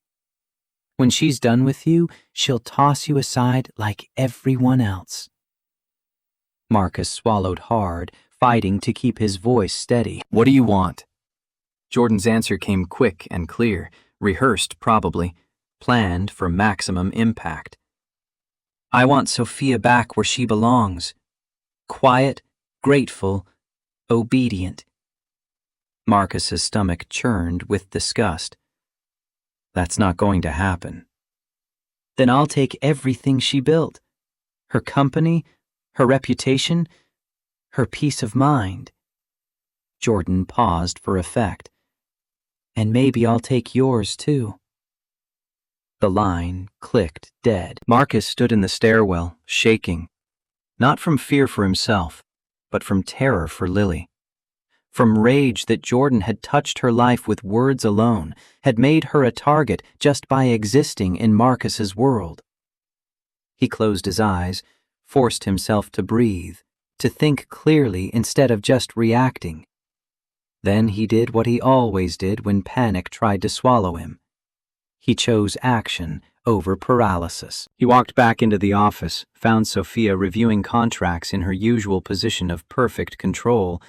When she's done with you, she'll toss you aside like everyone else." Marcus swallowed hard, fighting to keep his voice steady. "What do you want?" Jordan's answer came quick and clear, rehearsed probably, planned for maximum impact. "I want Sophia back where she belongs. Quiet, grateful, obedient." Marcus's stomach churned with disgust. "That's not going to happen." "Then I'll take everything she built. Her company, her reputation, her peace of mind." Jordan paused for effect. "And maybe I'll take yours too." The line clicked dead. Marcus stood in the stairwell, shaking. Not from fear for himself, but from terror for Lily. From rage that Jordan had touched her life with words alone, had made her a target just by existing in Marcus's world. He closed his eyes, forced himself to breathe, to think clearly instead of just reacting. Then he did what he always did when panic tried to swallow him. He chose action over paralysis. He walked back into the office, found Sophia reviewing contracts in her usual position of perfect control,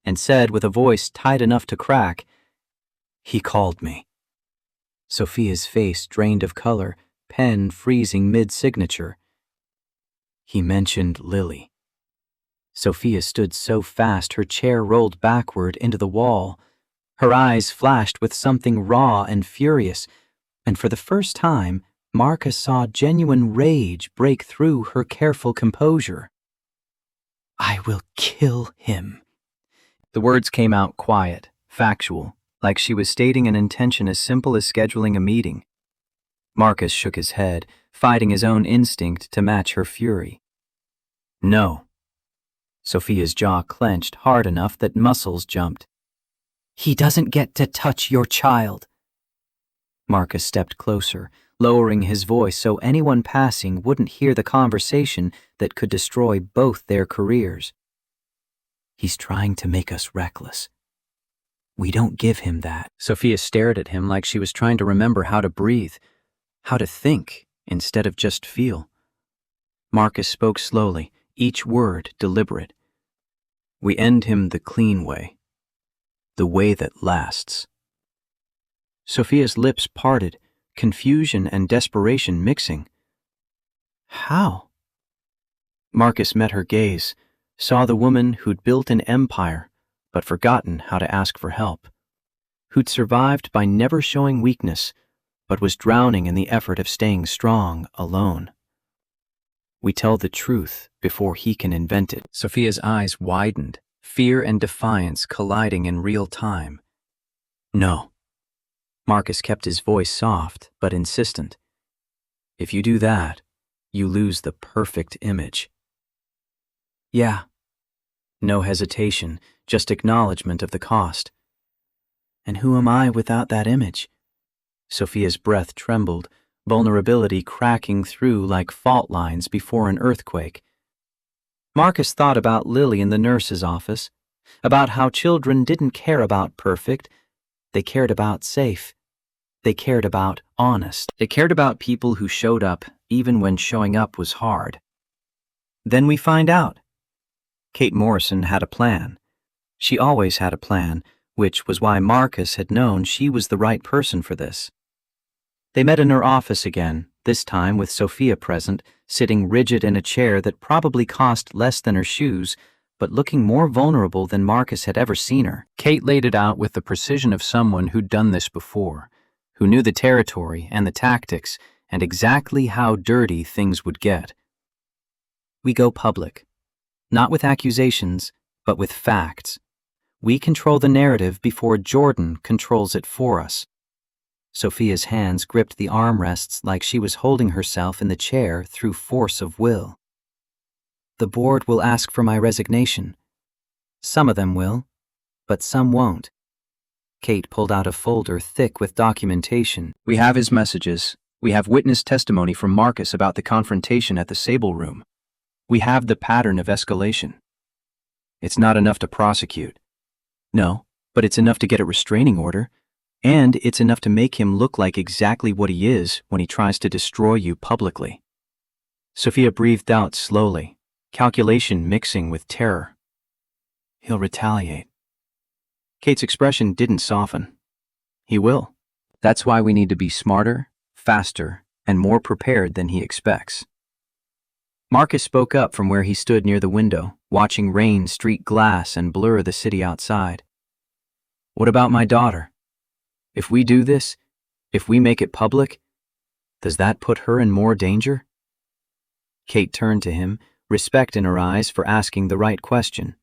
and said with a voice tight enough to crack, "He called me." Sophia's face drained of color, pen freezing mid-signature. "He mentioned Lily." Sophia stood so fast her chair rolled backward into the wall. Her eyes flashed with something raw and furious, and for the first time, Marcus saw genuine rage break through her careful composure. "I will kill him." The words came out quiet, factual, like she was stating an intention as simple as scheduling a meeting. Marcus shook his head, fighting his own instinct to match her fury. "No." Sophia's jaw clenched hard enough that muscles jumped. "He doesn't get to touch your child." Marcus stepped closer, lowering his voice so anyone passing wouldn't hear the conversation that could destroy both their careers. "He's trying to make us reckless. We don't give him that." Sophia stared at him like she was trying to remember how to breathe, how to think instead of just feel. Marcus spoke slowly, each word deliberate. "We end him the clean way, the way that lasts." Sophia's lips parted, confusion and desperation mixing. "How?" Marcus met her gaze, saw the woman who'd built an empire but forgotten how to ask for help, who'd survived by never showing weakness but was drowning in the effort of staying strong alone. "We tell the truth before he can invent it." Sophia's eyes widened, fear and defiance colliding in real time. "No." Marcus kept his voice soft but insistent. "If you do that, you lose the perfect image." "Yeah." No hesitation, just acknowledgement of the cost. "And who am I without that image?" Sophia's breath trembled, vulnerability cracking through like fault lines before an earthquake. Marcus thought about Lily in the nurse's office, about how children didn't care about perfect, they cared about safe. They cared about honest.
They cared about people who showed up even when showing up was hard. Then we find out. Kate Morrison had a plan. She always had a plan, which was why Marcus had known she was the right person for this. They met in her office again, this time with Sophia present, sitting rigid in a chair that probably cost less than her shoes, but looking more vulnerable than Marcus had ever seen her. Kate laid it out with the precision of someone who'd done this before, who knew the territory and the tactics and exactly how dirty things would get. We go public, not with accusations, but with facts. We control the narrative before Jordan controls it for us. Sophia's hands gripped the armrests like she was holding herself in the chair through force of will. The board will ask for my resignation. Some of them will, but some won't. Kate pulled out a folder thick with documentation. We have his messages. We have witness testimony from Marcus about the confrontation at the Sable Room. We have the pattern of escalation. It's not enough to prosecute. No, but it's enough to get a restraining order. And it's enough to make him look like exactly what he is when he tries to destroy you publicly. Sophia breathed out slowly, calculation mixing with terror. He'll retaliate. Kate's expression didn't soften. He will. That's why we need to be smarter, faster, and more prepared than he expects. Marcus spoke up from where he stood near the window, watching rain streak glass and blur the city outside. What about my daughter? If we do this, if we make it public, does that put her in more danger? Kate turned to him, respect in her eyes for asking the right question.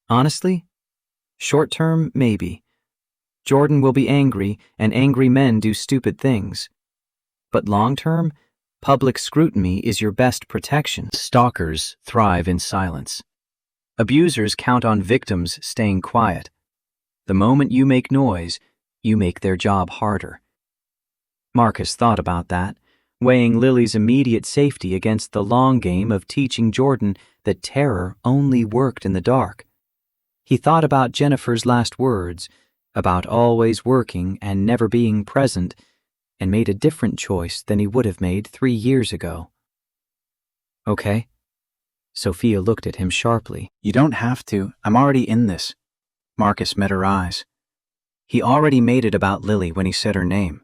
Honestly, short term, maybe. Jordan will be angry, and angry men do stupid things. But long term, public scrutiny is your best protection. Stalkers thrive in silence. Abusers count on victims staying quiet. The moment you make noise, you make their job harder. Marcus thought about that, weighing Lily's immediate safety against the long game of teaching Jordan that terror only worked in the dark. He thought about Jennifer's last words, about always working and never being present, and made a different choice than he would have made 3 years ago. Okay. Sophia looked at him sharply. You don't have to. I'm already in this. Marcus met her eyes. He already made it about Lily when he said her name.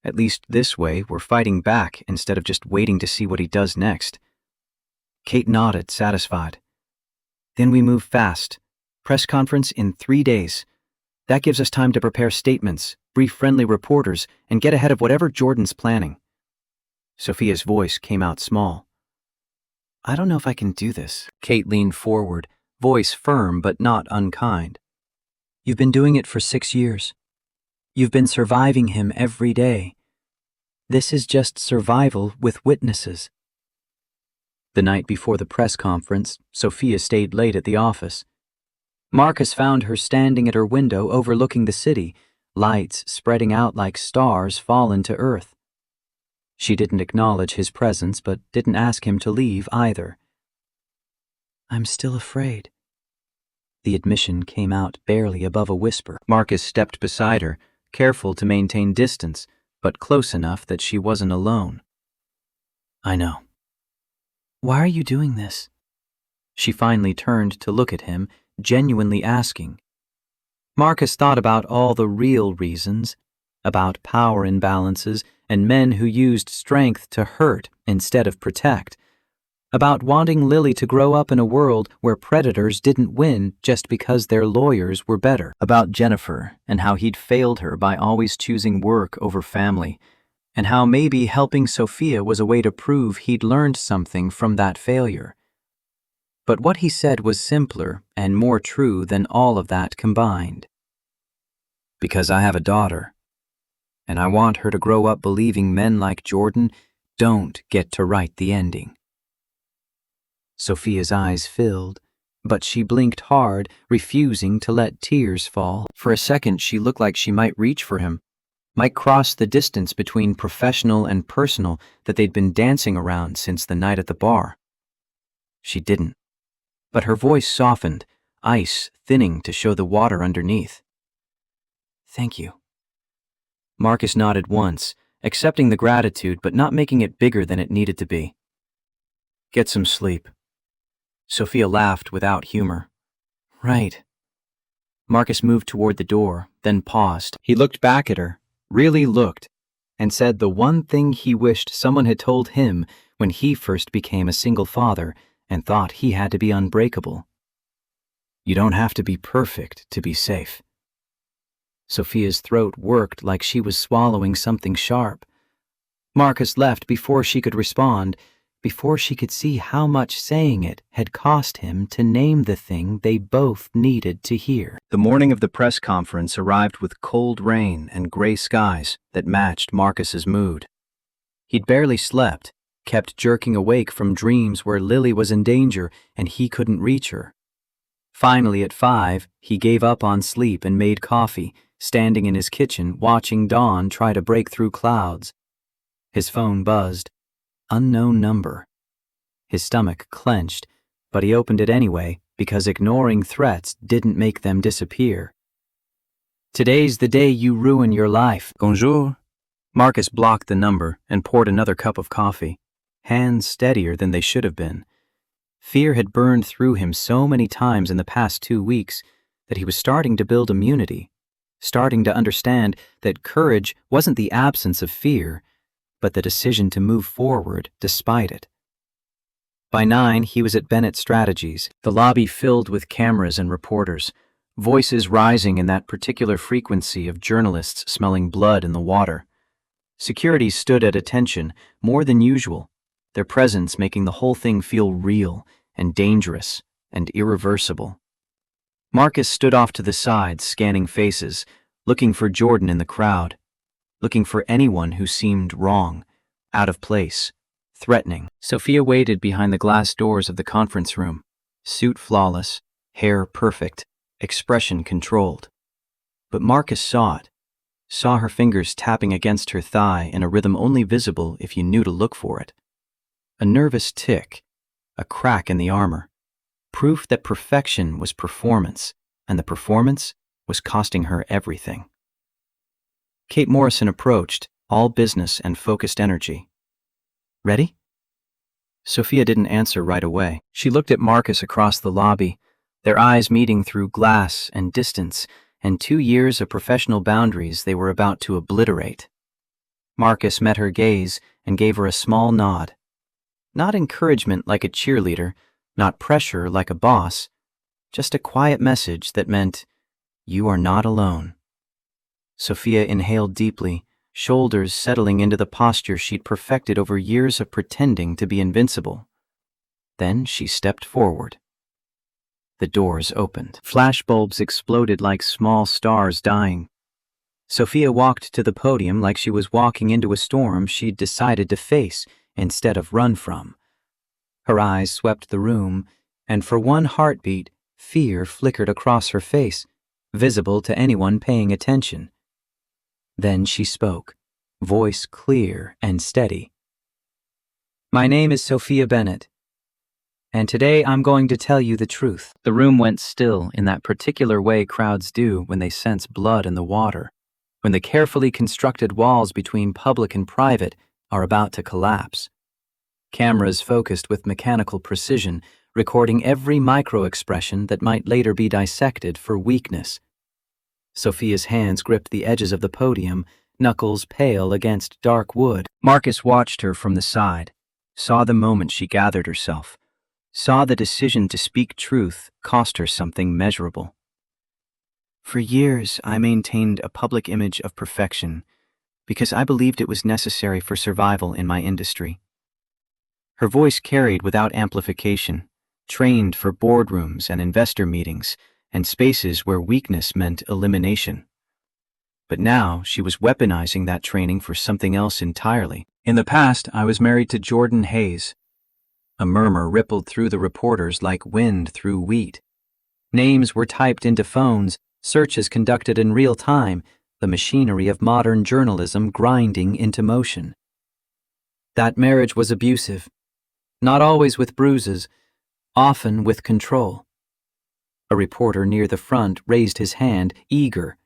At least this way, we're fighting back instead of just waiting to see what he does next. Kate nodded, satisfied. Then we move fast. Press conference in 3 days. That gives us time to prepare statements, brief friendly reporters, and get ahead of whatever Jordan's planning. Sophia's voice came out small. I don't know if I can do this. Kate leaned forward, voice firm but not unkind. You've been doing it for 6 years. You've been surviving him every day. This is just survival with witnesses. The night before the press conference, Sophia stayed late at the office. Marcus found her standing at her window overlooking the city, lights spreading out like stars fallen to earth. She didn't acknowledge his presence, but didn't ask him to leave either. I'm still afraid. The admission came out barely above a whisper. Marcus stepped beside her, careful to maintain distance, but close enough that she wasn't alone. I know. Why are you doing this? She finally turned to look at him, genuinely asking. Marcus thought about all the real reasons, about power imbalances and men who used strength to hurt instead of protect, about wanting Lily to grow up in a world where predators didn't win just because their lawyers were better. About Jennifer and how he'd failed her by always choosing work over family, and how maybe helping Sophia was a way to prove he'd learned something from that failure. But what he said was simpler and more true than all of that combined. Because I have a daughter, and I want her to grow up believing men like Jordan don't get to write the ending. Sophia's eyes filled, but she blinked hard, refusing to let tears fall. For a second, she looked like she might reach for him, might cross the distance between professional and personal that they'd been dancing around since the night at the bar. She didn't, but her voice softened, ice thinning to show the water underneath. Thank you. Marcus nodded once, accepting the gratitude but not making it bigger than it needed to be. Get some sleep. Sophia laughed without humor. Right. Marcus moved toward the door, then paused. He looked back at her, really looked, and said the one thing he wished someone had told him when he first became a single father and thought he had to be unbreakable. You don't have to be perfect to be safe. Sophia's throat worked like she was swallowing something sharp. Marcus left before she could respond, before she could see how much saying it had cost him to name the thing they both needed to hear. The morning of the press conference arrived with cold rain and gray skies that matched Marcus's mood. He'd barely slept, kept jerking awake from dreams where Lily was in danger and he couldn't reach her. Finally, at 5, he gave up on sleep and made coffee, standing in his kitchen watching dawn try to break through clouds. His phone buzzed. Unknown number. His stomach clenched, but he opened it anyway because ignoring threats didn't make them disappear. Today's the day you ruin your life. Bonjour. Marcus blocked the number and poured another cup of coffee, hands steadier than they should have been. Fear had burned through him so many times in the past 2 weeks that he was starting to build immunity, starting to understand that courage wasn't the absence of fear, but the decision to move forward despite it. By 9, he was at Bennett Strategies, the lobby filled with cameras and reporters, voices rising in that particular frequency of journalists smelling blood in the water. Security stood at attention, more than usual, their presence making the whole thing feel real and dangerous and irreversible. Marcus stood off to the side, scanning faces, looking for Jordan in the crowd, looking for anyone who seemed wrong, out of place, threatening. Sophia waited behind the glass doors of the conference room, suit flawless, hair perfect, expression controlled. But Marcus saw it, saw her fingers tapping against her thigh in a rhythm only visible if you knew to look for it. A nervous tick, a crack in the armor, proof that perfection was performance, and the performance was costing her everything. Kate Morrison approached, all business and focused energy. Ready? Sophia didn't answer right away. She looked at Marcus across the lobby, their eyes meeting through glass and distance, and 2 years of professional boundaries they were about to obliterate. Marcus met her gaze and gave her a small nod. Not encouragement like a cheerleader, not pressure like a boss, just a quiet message that meant, you are not alone. Sophia inhaled deeply, shoulders settling into the posture she'd perfected over years of pretending to be invincible. Then she stepped forward. The doors opened. Flashbulbs exploded like small stars dying. Sophia walked to the podium like she was walking into a storm she'd decided to face instead of run from. Her eyes swept the room, and for one heartbeat, fear flickered across her face, visible to anyone paying attention. Then she spoke, voice clear and steady. My name is Sophia Bennett, and today I'm going to tell you the truth. The room went still in that particular way crowds do when they sense blood in the water, when the carefully constructed walls between public and private are about to collapse. Cameras focused with mechanical precision, recording every micro-expression that might later be dissected for weakness. Sophia's hands gripped the edges of the podium, knuckles pale against dark wood. Marcus watched her from the side, saw the moment she gathered herself, saw the decision to speak truth cost her something measurable. For years, I maintained a public image of perfection because I believed it was necessary for survival in my industry. Her voice carried without amplification, trained for boardrooms and investor meetings and spaces where weakness meant elimination. But now she was weaponizing that training for something else entirely. In the past, I was married to Jordan Hayes. A murmur rippled through the reporters like wind through wheat. Names were typed into phones, searches conducted in real time, the machinery of modern journalism grinding into motion. That marriage was abusive, not always with bruises, often with control. A reporter near the front raised his hand, eager.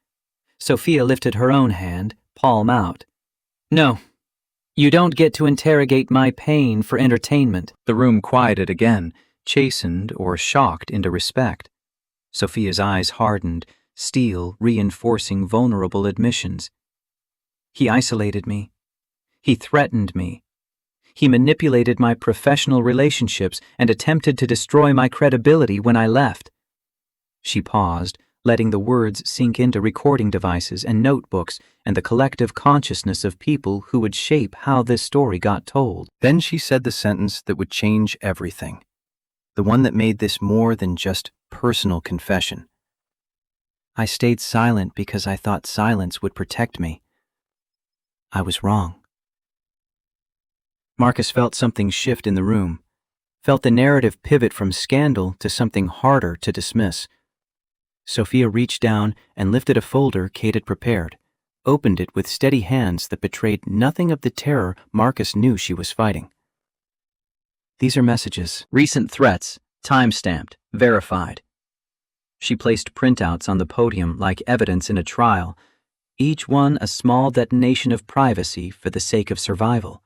Sophia lifted her own hand,
palm out. No, you don't get to interrogate my pain for entertainment. The room quieted again, chastened or shocked into respect. Sophia's eyes hardened, steel reinforcing vulnerable admissions. He isolated me. He threatened me. He manipulated my professional relationships and attempted to destroy my credibility when I left. She paused, letting the words sink into recording devices and notebooks and the collective consciousness of people who would shape how this story got told.
Then she said the sentence that would change everything. The one that made this more than just personal confession. I stayed silent because I thought silence would protect me. I was wrong. Marcus felt something shift in the room, felt the narrative pivot from scandal to something harder to dismiss. Sophia reached down and lifted a folder Kate had prepared, opened it with steady hands that betrayed nothing of the terror Marcus knew she was fighting. These are messages, recent threats, time-stamped, verified. She placed printouts on the podium like evidence in a trial, each one a small detonation of privacy for the sake of survival.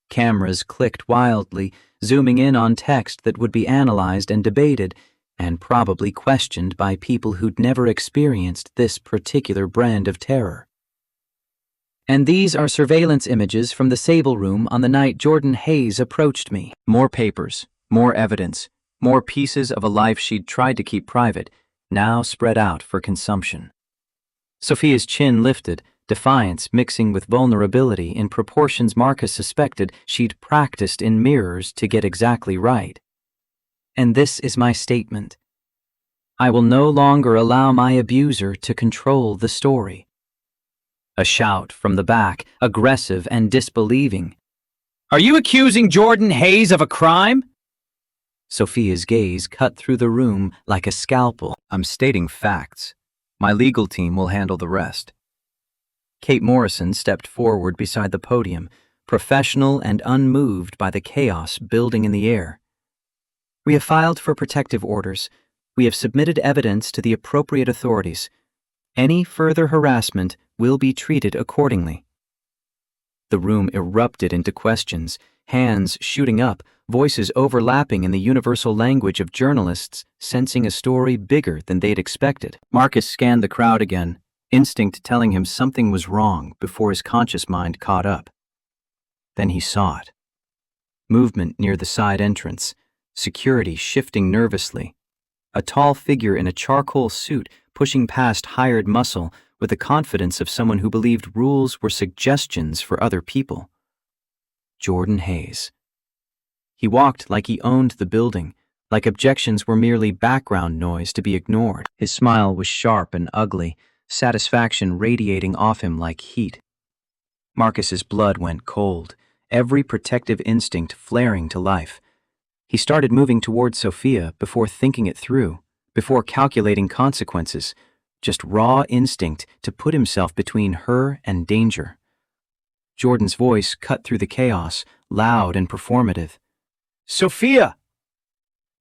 Cameras clicked wildly, zooming in on text that would be analyzed and debated, and probably questioned by people who'd never experienced this particular brand of terror. And these are surveillance images from the Sable Room on the night Jordan Hayes approached me. More papers, more evidence, more pieces of a life she'd tried to keep private, now spread out for consumption. Sophia's chin lifted, defiance mixing with vulnerability in proportions Marcus suspected she'd practiced in mirrors to get exactly right. And this is my statement. I will no longer allow my abuser to control the story. A shout from the back, aggressive and disbelieving. Are you accusing Jordan Hayes of a crime? Sophia's gaze cut through the room like a scalpel. I'm stating facts. My legal team will handle the rest. Kate Morrison stepped forward beside the podium, professional and unmoved by the chaos building in the air. We have filed for protective orders. We have submitted evidence to the appropriate authorities. Any further harassment will be treated accordingly. The room erupted into questions, hands shooting up, voices overlapping in the universal language of journalists sensing a story bigger than they'd expected. Marcus scanned the crowd again, instinct telling him something was wrong before his conscious mind caught up. Then he saw it. Movement near the side entrance, security shifting nervously. A tall figure in a charcoal suit pushing past hired muscle with the confidence of someone who believed rules were suggestions for other people. Jordan Hayes. He walked like he owned the building, like objections were merely background noise to be ignored. His smile was sharp and ugly, satisfaction radiating off him like heat. Marcus's blood went cold, every protective instinct flaring to life. He started moving toward Sophia before thinking it through, before calculating consequences, just raw instinct to put himself between her and danger. Jordan's voice cut through the chaos, loud and performative. Sophia!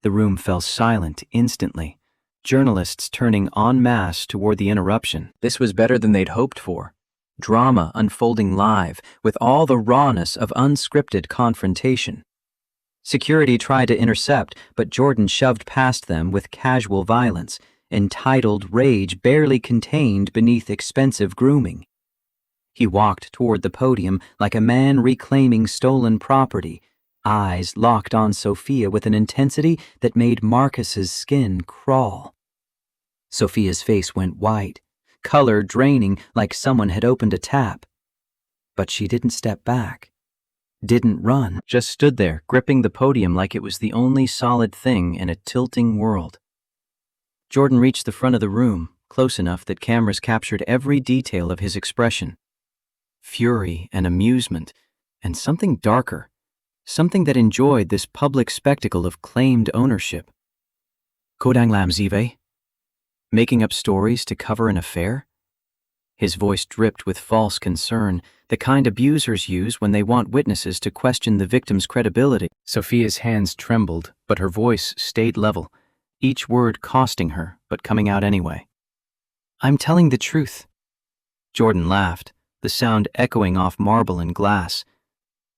The room fell silent instantly, journalists turning en masse toward the interruption. This was better than they'd hoped for. Drama unfolding live, with all the rawness of unscripted confrontation. Security tried to intercept, but Jordan shoved past them with casual violence, entitled rage barely contained beneath expensive grooming. He walked toward the podium like a man reclaiming stolen property, eyes locked on Sophia with an intensity that made Marcus's skin crawl. Sophia's face went white, color draining like someone had opened a tap. But she didn't step back. Didn't run, just stood there, gripping the podium like it was the only solid thing in a tilting world. Jordan reached the front of the room, close enough that cameras captured every detail of his expression. Fury and amusement, and something darker, something that enjoyed this public spectacle of claimed ownership. Kodang lam zive? Making up stories to cover an affair? His voice dripped with false concern, the kind abusers use when they want witnesses to question the victim's credibility. Sophia's hands trembled, but her voice stayed level, each word costing her, but coming out anyway. I'm telling the truth. Jordan laughed, the sound echoing off marble and glass.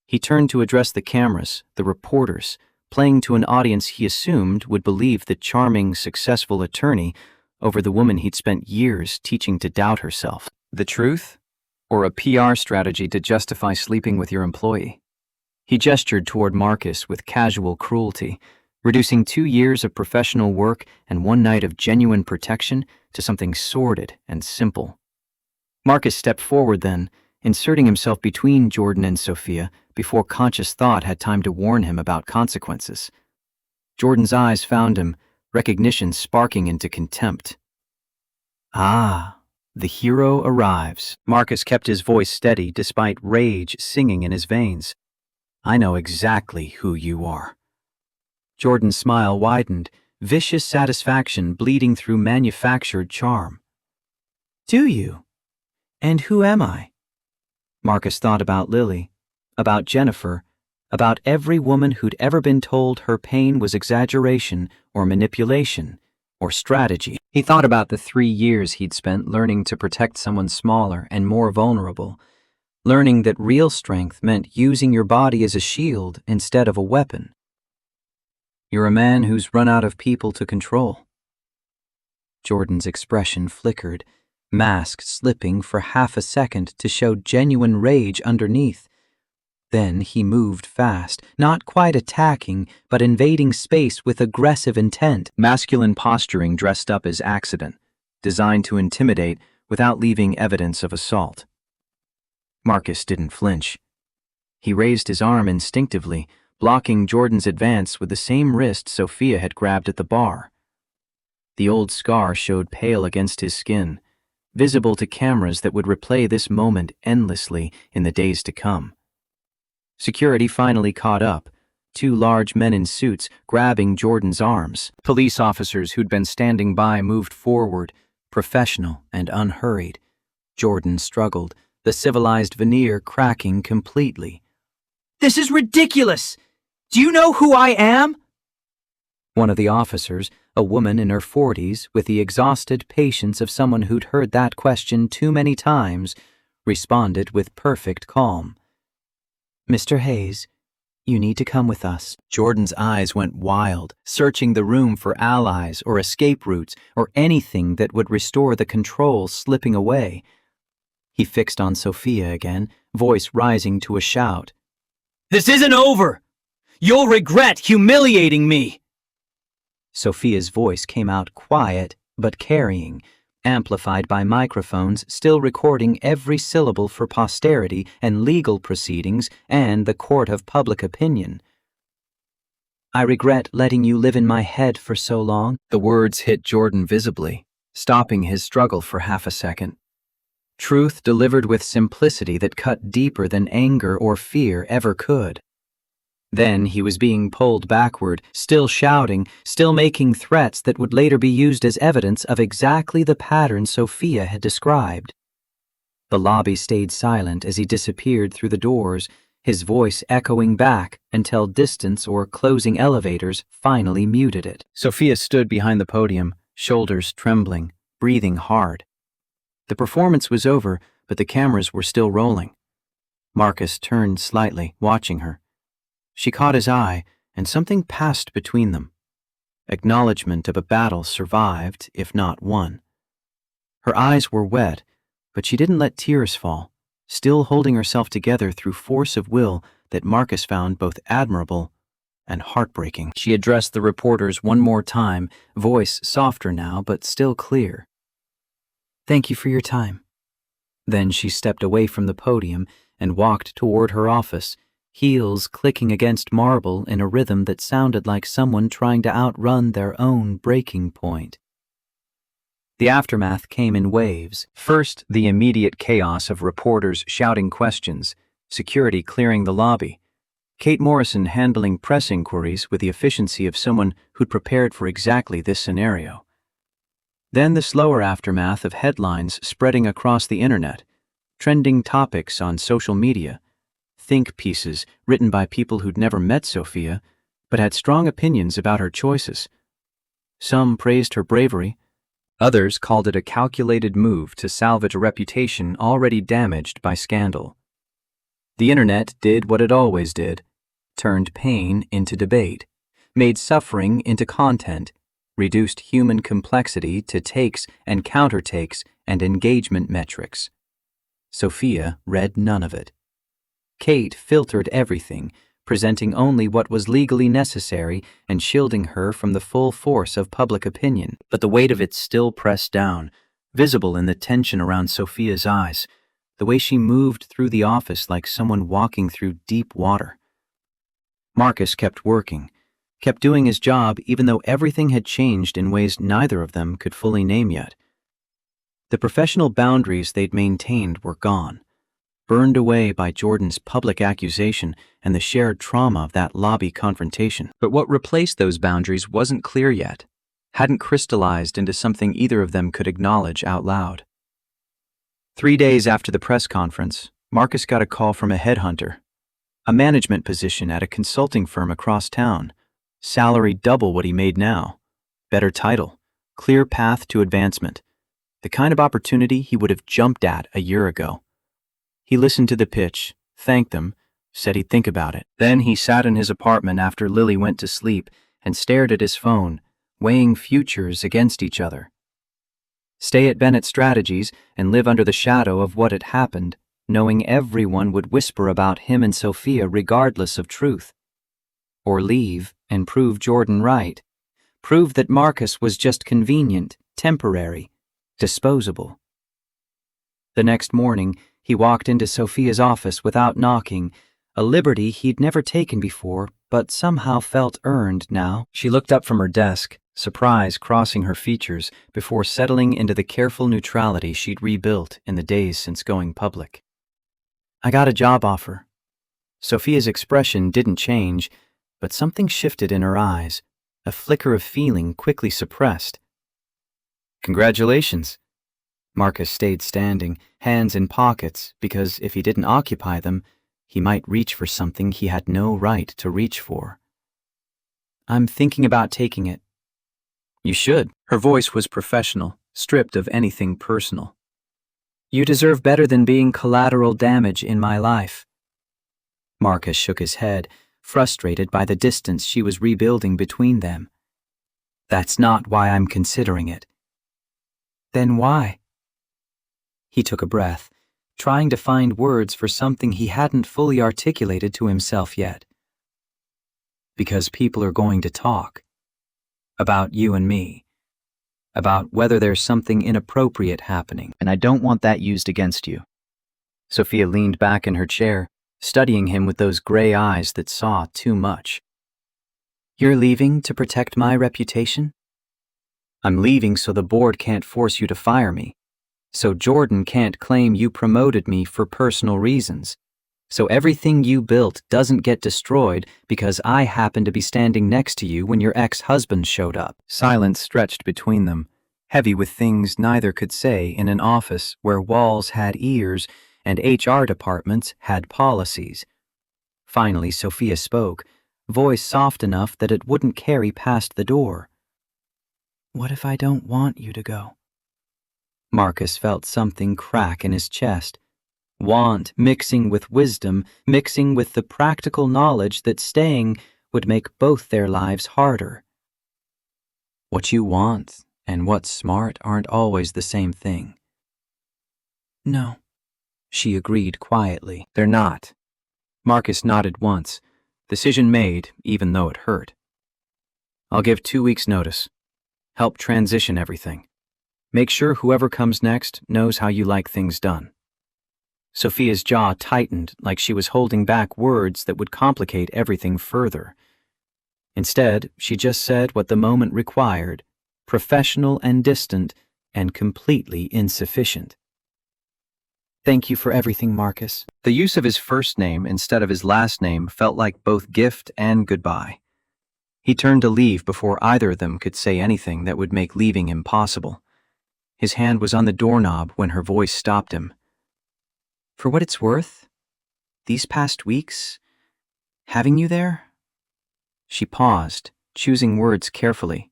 He turned to address the cameras, the reporters, playing to an audience he assumed would believe the charming, successful attorney over the woman he'd spent years teaching to doubt herself. The truth? Or a PR strategy to justify sleeping with your employee? He gestured toward Marcus with casual cruelty, reducing 2 years of professional work and 1 night of genuine protection to something sordid and simple. Marcus stepped forward then, inserting himself between Jordan and Sophia before conscious thought had time to warn him about consequences. Jordan's eyes found him, recognition sparking into contempt. Ah, the hero arrives. Marcus kept his voice steady despite rage singing in his veins. I know exactly who you are. Jordan's smile widened, vicious satisfaction bleeding through manufactured charm. Do you? And who am I? Marcus thought about Lily, about Jennifer, about every woman who'd ever been told her pain was exaggeration or manipulation or strategy. He thought about the 3 years he'd spent learning to protect someone smaller and more vulnerable, learning that real strength meant using your body as a shield instead of a weapon. You're a man who's run out of people to control. Jordan's expression flickered, mask slipping for half a second to show genuine rage underneath. Then he moved fast, not quite attacking, but invading space with aggressive intent. Masculine posturing dressed up as accident, designed to intimidate without leaving evidence of assault. Marcus didn't flinch. He raised his arm instinctively, blocking Jordan's advance with the same wrist Sophia had grabbed at the bar. The old scar showed pale against his skin, visible to cameras that would replay this moment endlessly in the days to come. Security finally caught up, 2 large men in suits grabbing Jordan's arms. Police officers who'd been standing by moved forward, professional and unhurried. Jordan struggled, the civilized veneer cracking completely. This is ridiculous! Do you know who I am? One of the officers, a woman in her 40s with the exhausted patience of someone who'd heard that question too many times, responded with perfect calm. Mr. Hayes, you need to come with us. Jordan's eyes went wild, searching the room for allies or escape routes or anything that would restore the control slipping away. He fixed on Sophia again, voice rising to a shout. This isn't over! You'll regret humiliating me! Sophia's voice came out quiet but carrying, amplified by microphones still recording every syllable for posterity and legal proceedings and the court of public opinion. I regret letting you live in my head for so long. The words hit Jordan visibly, stopping his struggle for half a second. Truth delivered with simplicity that cut deeper than anger or fear ever could. Then he was being pulled backward, still shouting, still making threats that would later be used as evidence of exactly the pattern Sophia had described. The lobby stayed silent as he disappeared through the doors, his voice echoing back until distance or closing elevators finally muted it. Sophia stood behind the podium, shoulders trembling, breathing hard. The performance was over, but the cameras were still rolling. Marcus turned slightly, watching her. She caught his eye, and something passed between them. Acknowledgement of a battle survived, if not won. Her eyes were wet, but she didn't let tears fall, still holding herself together through force of will that Marcus found both admirable and heartbreaking. She addressed the reporters one more time, voice softer now but still clear. Thank you for your time. Then she stepped away from the podium and walked toward her office, heels clicking against marble in a rhythm that sounded like someone trying to outrun their own breaking point. The aftermath came in waves. First, the immediate chaos of reporters shouting questions, security clearing the lobby, Kate Morrison handling press inquiries with the efficiency of someone who'd prepared for exactly this scenario. Then the slower aftermath of headlines spreading across the internet, trending topics on social media, think pieces written by people who'd never met Sophia, but had strong opinions about her choices. Some praised her bravery, Others called it a calculated move to salvage a reputation already damaged by scandal. The internet did what it always did, turned pain into debate, made suffering into content, reduced human complexity to takes and countertakes and engagement metrics. Sophia read none of it. Kate filtered everything, presenting only what was legally necessary and shielding her from the full force of public opinion. But the weight of it still pressed down, visible in the tension around Sophia's eyes, the way she moved through the office like someone walking through deep water. Marcus kept working, kept doing his job even though everything had changed in ways neither of them could fully name yet. The professional boundaries they'd maintained were gone, burned away by Jordan's public accusation and the shared trauma of that lobby confrontation. But what replaced those boundaries wasn't clear yet, hadn't crystallized into something either of them could acknowledge out loud. 3 days after the press conference, Marcus got a call from a headhunter, a management position at a consulting firm across town, salary double what he made now, better title, clear path to advancement, the kind of opportunity he would have jumped at a year ago. He listened to the pitch, thanked them, said he'd think about it. Then he sat in his apartment after Lily went to sleep and stared at his phone, weighing futures against each other. Stay at Bennett Strategies and live under the shadow of what had happened, knowing everyone would whisper about him and Sophia regardless of truth. Or leave and prove Jordan right, prove that Marcus was just convenient, temporary, disposable. The next morning, he walked into Sophia's office without knocking, a liberty he'd never taken before, but somehow felt earned now. She looked up from her desk, surprise crossing her features before settling into the careful neutrality she'd rebuilt in the days since going public. "I got a job offer." Sophia's expression didn't change, but something shifted in her eyes, a flicker of feeling quickly suppressed. "Congratulations." Marcus stayed standing, hands in pockets, because if he didn't occupy them, he might reach for something he had no right to reach for. "I'm thinking about taking it." "You should." Her voice was professional, stripped of anything personal. "You deserve better than being collateral damage in my life." Marcus shook his head, frustrated by the distance she was rebuilding between them. "That's not why I'm considering it." "Then why?" He took a breath, trying to find words for something he hadn't fully articulated to himself yet. "Because people are going to talk. About you and me. About whether there's something inappropriate happening, and I don't want that used against you." Sophia leaned back in her chair, studying him with those gray eyes that saw too much. "You're leaving to protect my reputation?" "I'm leaving so the board can't force you to fire me. So Jordan can't claim you promoted me for personal reasons. So everything you built doesn't get destroyed because I happened to be standing next to you when your ex-husband showed up." Silence stretched between them, heavy with things neither could say in an office where walls had ears and HR departments had policies. Finally, Sophia spoke, voice soft enough that it wouldn't carry past the door. "What if I don't want you to go?" Marcus felt something crack in his chest. Want mixing with wisdom, mixing with the practical knowledge that staying would make both their lives harder. What you want and what's smart aren't always the same thing. "No," she agreed quietly. "They're not." Marcus nodded once, decision made even though it hurt. "I'll give 2 weeks' notice. Help transition everything. Make sure whoever comes next knows how you like things done." Sophia's jaw tightened like she was holding back words that would complicate everything further. Instead, she just said what the moment required, professional and distant and completely insufficient. "Thank you for everything, Marcus." The use of his first name instead of his last name felt like both gift and goodbye. He turned to leave before either of them could say anything that would make leaving impossible. His hand was on the doorknob when her voice stopped him. "For what it's worth, these past weeks, having you there..." She paused, choosing words carefully.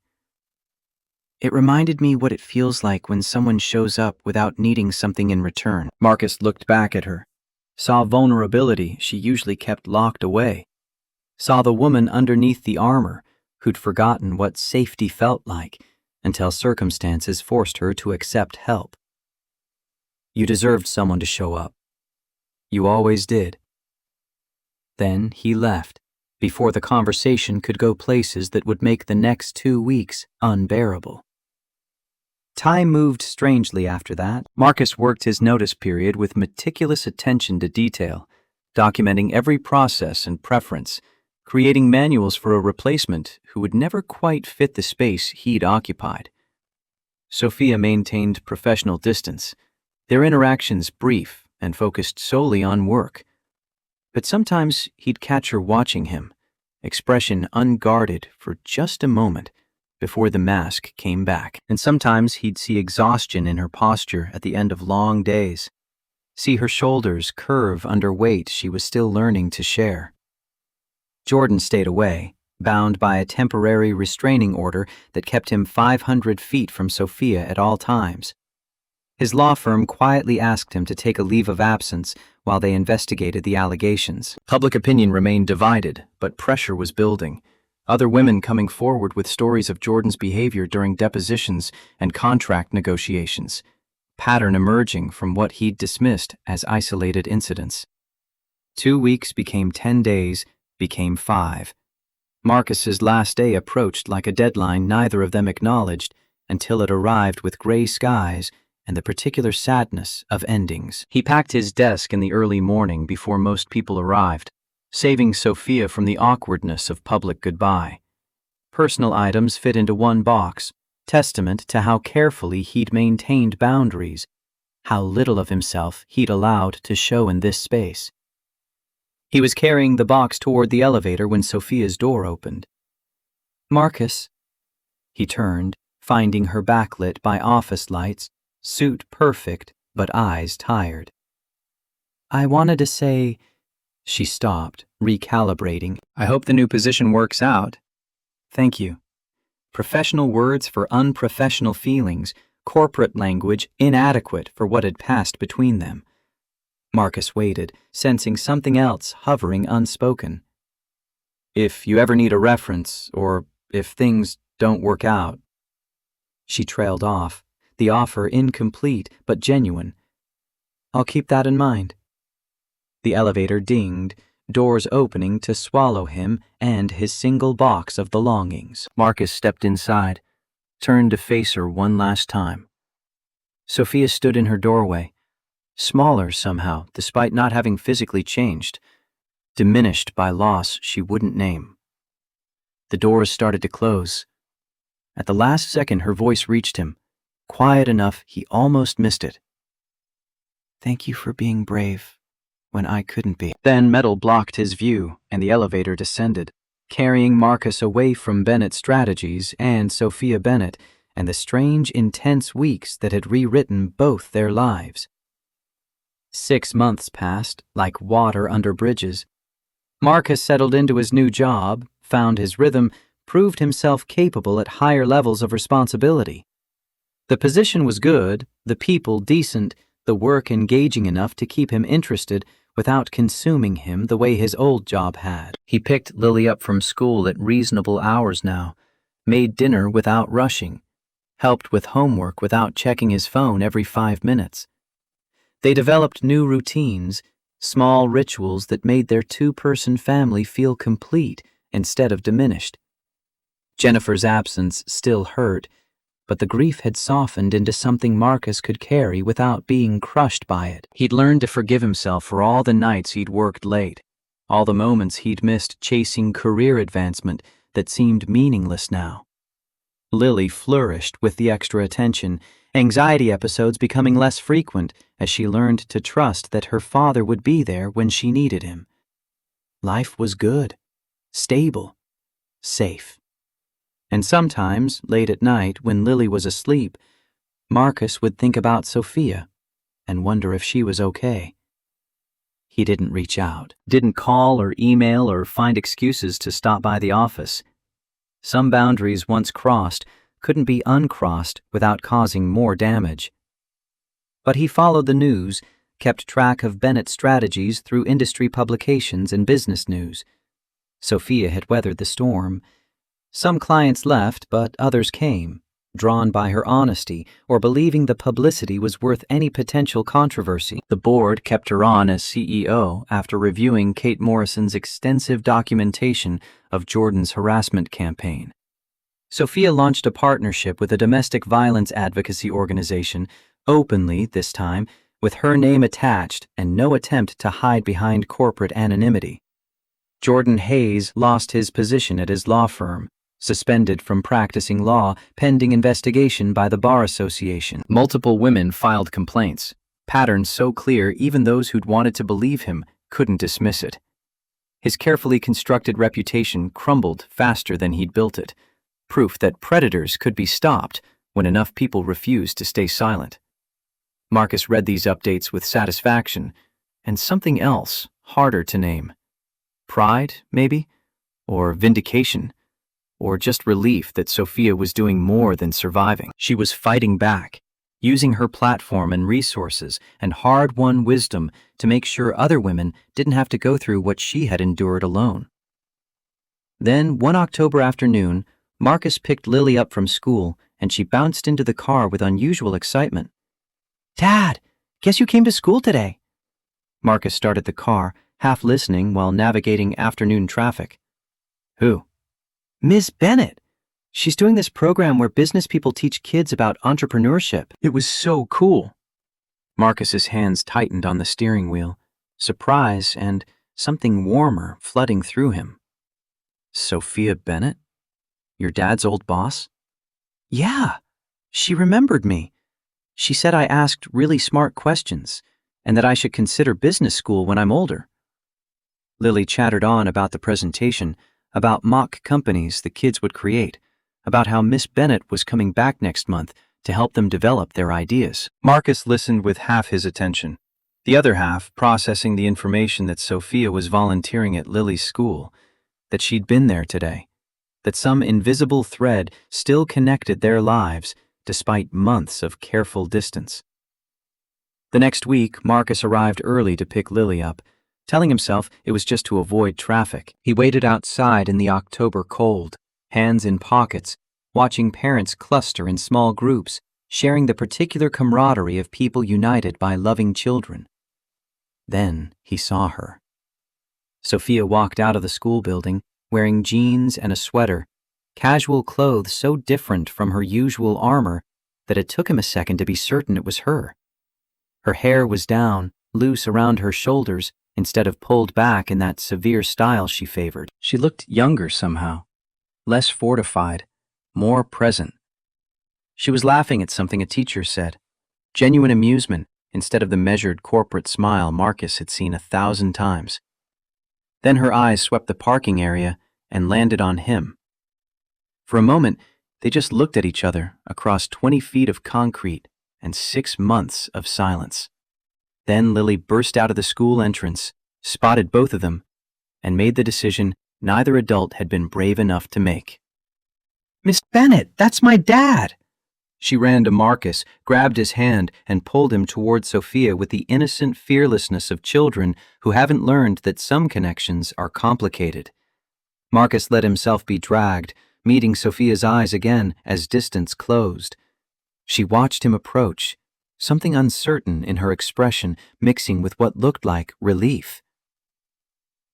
It reminded me what it feels like when someone shows up without needing something in return. Marcus looked back at her, saw vulnerability she usually kept locked away, saw the woman underneath the armor who'd forgotten what safety felt like until circumstances forced her to accept help. You deserved someone to show up. You always did. Then he left, before the conversation could go places that would make the next 2 weeks unbearable. Time moved strangely after that. Marcus worked his notice period with meticulous attention to detail, documenting every process and preference, creating manuals for a replacement who would never quite fit the space he'd occupied. Sophia maintained professional distance, their interactions brief and focused solely on work. But sometimes he'd catch her watching him, expression unguarded for just a moment before the mask came back. And sometimes he'd see exhaustion in her posture at the end of long days, see her shoulders curve under weight she was still learning to share. Jordan stayed away, bound by a temporary restraining order that kept him 500 feet from Sophia at all times. His law firm quietly asked him to take a leave of absence while they investigated the allegations. Public opinion remained divided, but pressure was building. Other women coming forward with stories of Jordan's behavior during depositions and contract negotiations, pattern emerging from what he'd dismissed as isolated incidents. 2 weeks became 10 days, became 5. Marcus's last day approached like a deadline neither of them acknowledged until it arrived with gray skies and the particular sadness of endings. He packed his desk in the early morning before most people arrived, saving Sophia from the awkwardness of public goodbye. Personal items fit into one box, testament to how carefully he'd maintained boundaries, how little of himself he'd allowed to show in this space. He was carrying the box toward the elevator when Sophia's door opened. "Marcus." He turned, finding her backlit by office lights, suit perfect, but eyes tired. "I wanted to say—" She stopped, recalibrating. "I hope the new position works out." "Thank you." Professional words for unprofessional feelings, corporate language inadequate for what had passed between them. Marcus waited, sensing something else hovering unspoken. "If you ever need a reference, or if things don't work out." She trailed off, the offer incomplete but genuine. "I'll keep that in mind." The elevator dinged, doors opening to swallow him and his single box of belongings. Marcus stepped inside, turned to face her one last time. Sophia stood in her doorway, smaller somehow despite not having physically changed, diminished by loss she wouldn't name. The doors started to close. At the last second her voice reached him, quiet enough he almost missed it. "Thank you for being brave when I couldn't be." Then metal blocked his view and the elevator descended, carrying Marcus away from Bennett's strategies and Sophia Bennett and the strange, intense weeks that had rewritten both their lives. 6 months passed, like water under bridges. Marcus settled into his new job, found his rhythm, proved himself capable at higher levels of responsibility. The position was good, the people decent, the work engaging enough to keep him interested without consuming him the way his old job had. He picked Lily up from school at reasonable hours now, made dinner without rushing, helped with homework without checking his phone every 5 minutes. They developed new routines, small rituals that made their 2-person family feel complete instead of diminished. Jennifer's absence still hurt, but the grief had softened into something Marcus could carry without being crushed by it. He'd learned to forgive himself for all the nights he'd worked late, all the moments he'd missed chasing career advancement that seemed meaningless now. Lily flourished with the extra attention, anxiety episodes becoming less frequent as she learned to trust that her father would be there when she needed him. Life was good, stable, safe. And sometimes, late at night, when Lily was asleep, Marcus would think about Sophia and wonder if she was okay. He didn't reach out, didn't call or email or find excuses to stop by the office. Some boundaries once crossed
couldn't be uncrossed without causing more damage. But he followed the news, kept track of Bennett's strategies through industry publications and business news. Sophia had weathered the storm. Some clients left, but others came, drawn by her honesty or believing the publicity was worth any potential controversy.
The board kept her on as CEO after reviewing Kate Morrison's extensive documentation of Jordan's harassment campaign. Sophia launched a partnership with a domestic violence advocacy organization, openly this time, with her name attached and no attempt to hide behind corporate anonymity. Jordan Hayes lost his position at his law firm, suspended from practicing law pending investigation by the Bar Association. Multiple women filed complaints, patterns so clear even those who'd wanted to believe him couldn't dismiss it. His carefully constructed reputation crumbled faster than he'd built it, proof that predators could be stopped when enough people refused to stay silent. Marcus read these updates with satisfaction, and something else harder to name. Pride, maybe? Or vindication? Or just relief that Sophia was doing more than surviving. She was fighting back, using her platform and resources and hard-won wisdom to make sure other women didn't have to go through what she had endured alone. Then, one October afternoon, Marcus picked Lily up from school, and she bounced into the car with unusual excitement. "Dad, guess you came to school today." Marcus started the car, half listening while navigating afternoon traffic. "Who?" "Miss Bennett. She's doing this program where business people teach kids about entrepreneurship." It was so cool. Marcus's hands tightened on the steering wheel, surprise and something warmer flooding through him. "Sophia Bennett? Your dad's old boss?" "Yeah, she remembered me. She said I asked really smart questions and that I should consider business school when I'm older." Lily chattered on about the presentation, about mock companies the kids would create, about how Miss Bennett was coming back next month to help them develop their ideas. Marcus listened with half his attention, the other half processing the information that Sophia was volunteering at Lily's school, that she'd been there today, that some invisible thread still connected their lives despite months of careful distance. The next week, Marcus arrived early to pick Lily up, telling himself it was just to avoid traffic. He waited outside in the October cold, hands in pockets, watching parents cluster in small groups, sharing the particular camaraderie of people united by loving children. Then he saw her. Sophia walked out of the school building, wearing jeans and a sweater, casual clothes so different from her usual armor that it took him a second to be certain it was her. Her hair was down, loose around her shoulders, instead of pulled back in that severe style she favored. She looked younger somehow, less fortified, more present. She was laughing at something a teacher said, genuine amusement instead of the measured corporate smile Marcus had seen 1,000 times. Then her eyes swept the parking area and landed on him. For a moment, they just looked at each other across 20 feet of concrete and 6 months of silence. Then Lily burst out of the school entrance, spotted both of them, and made the decision neither adult had been brave enough to make. "Miss Bennett, that's my dad!" She ran to Marcus, grabbed his hand, and pulled him toward Sophia with the innocent fearlessness of children who haven't learned that some connections are complicated. Marcus let himself be dragged, meeting Sophia's eyes again as distance closed. She watched him approach, something uncertain in her expression mixing with what looked like relief.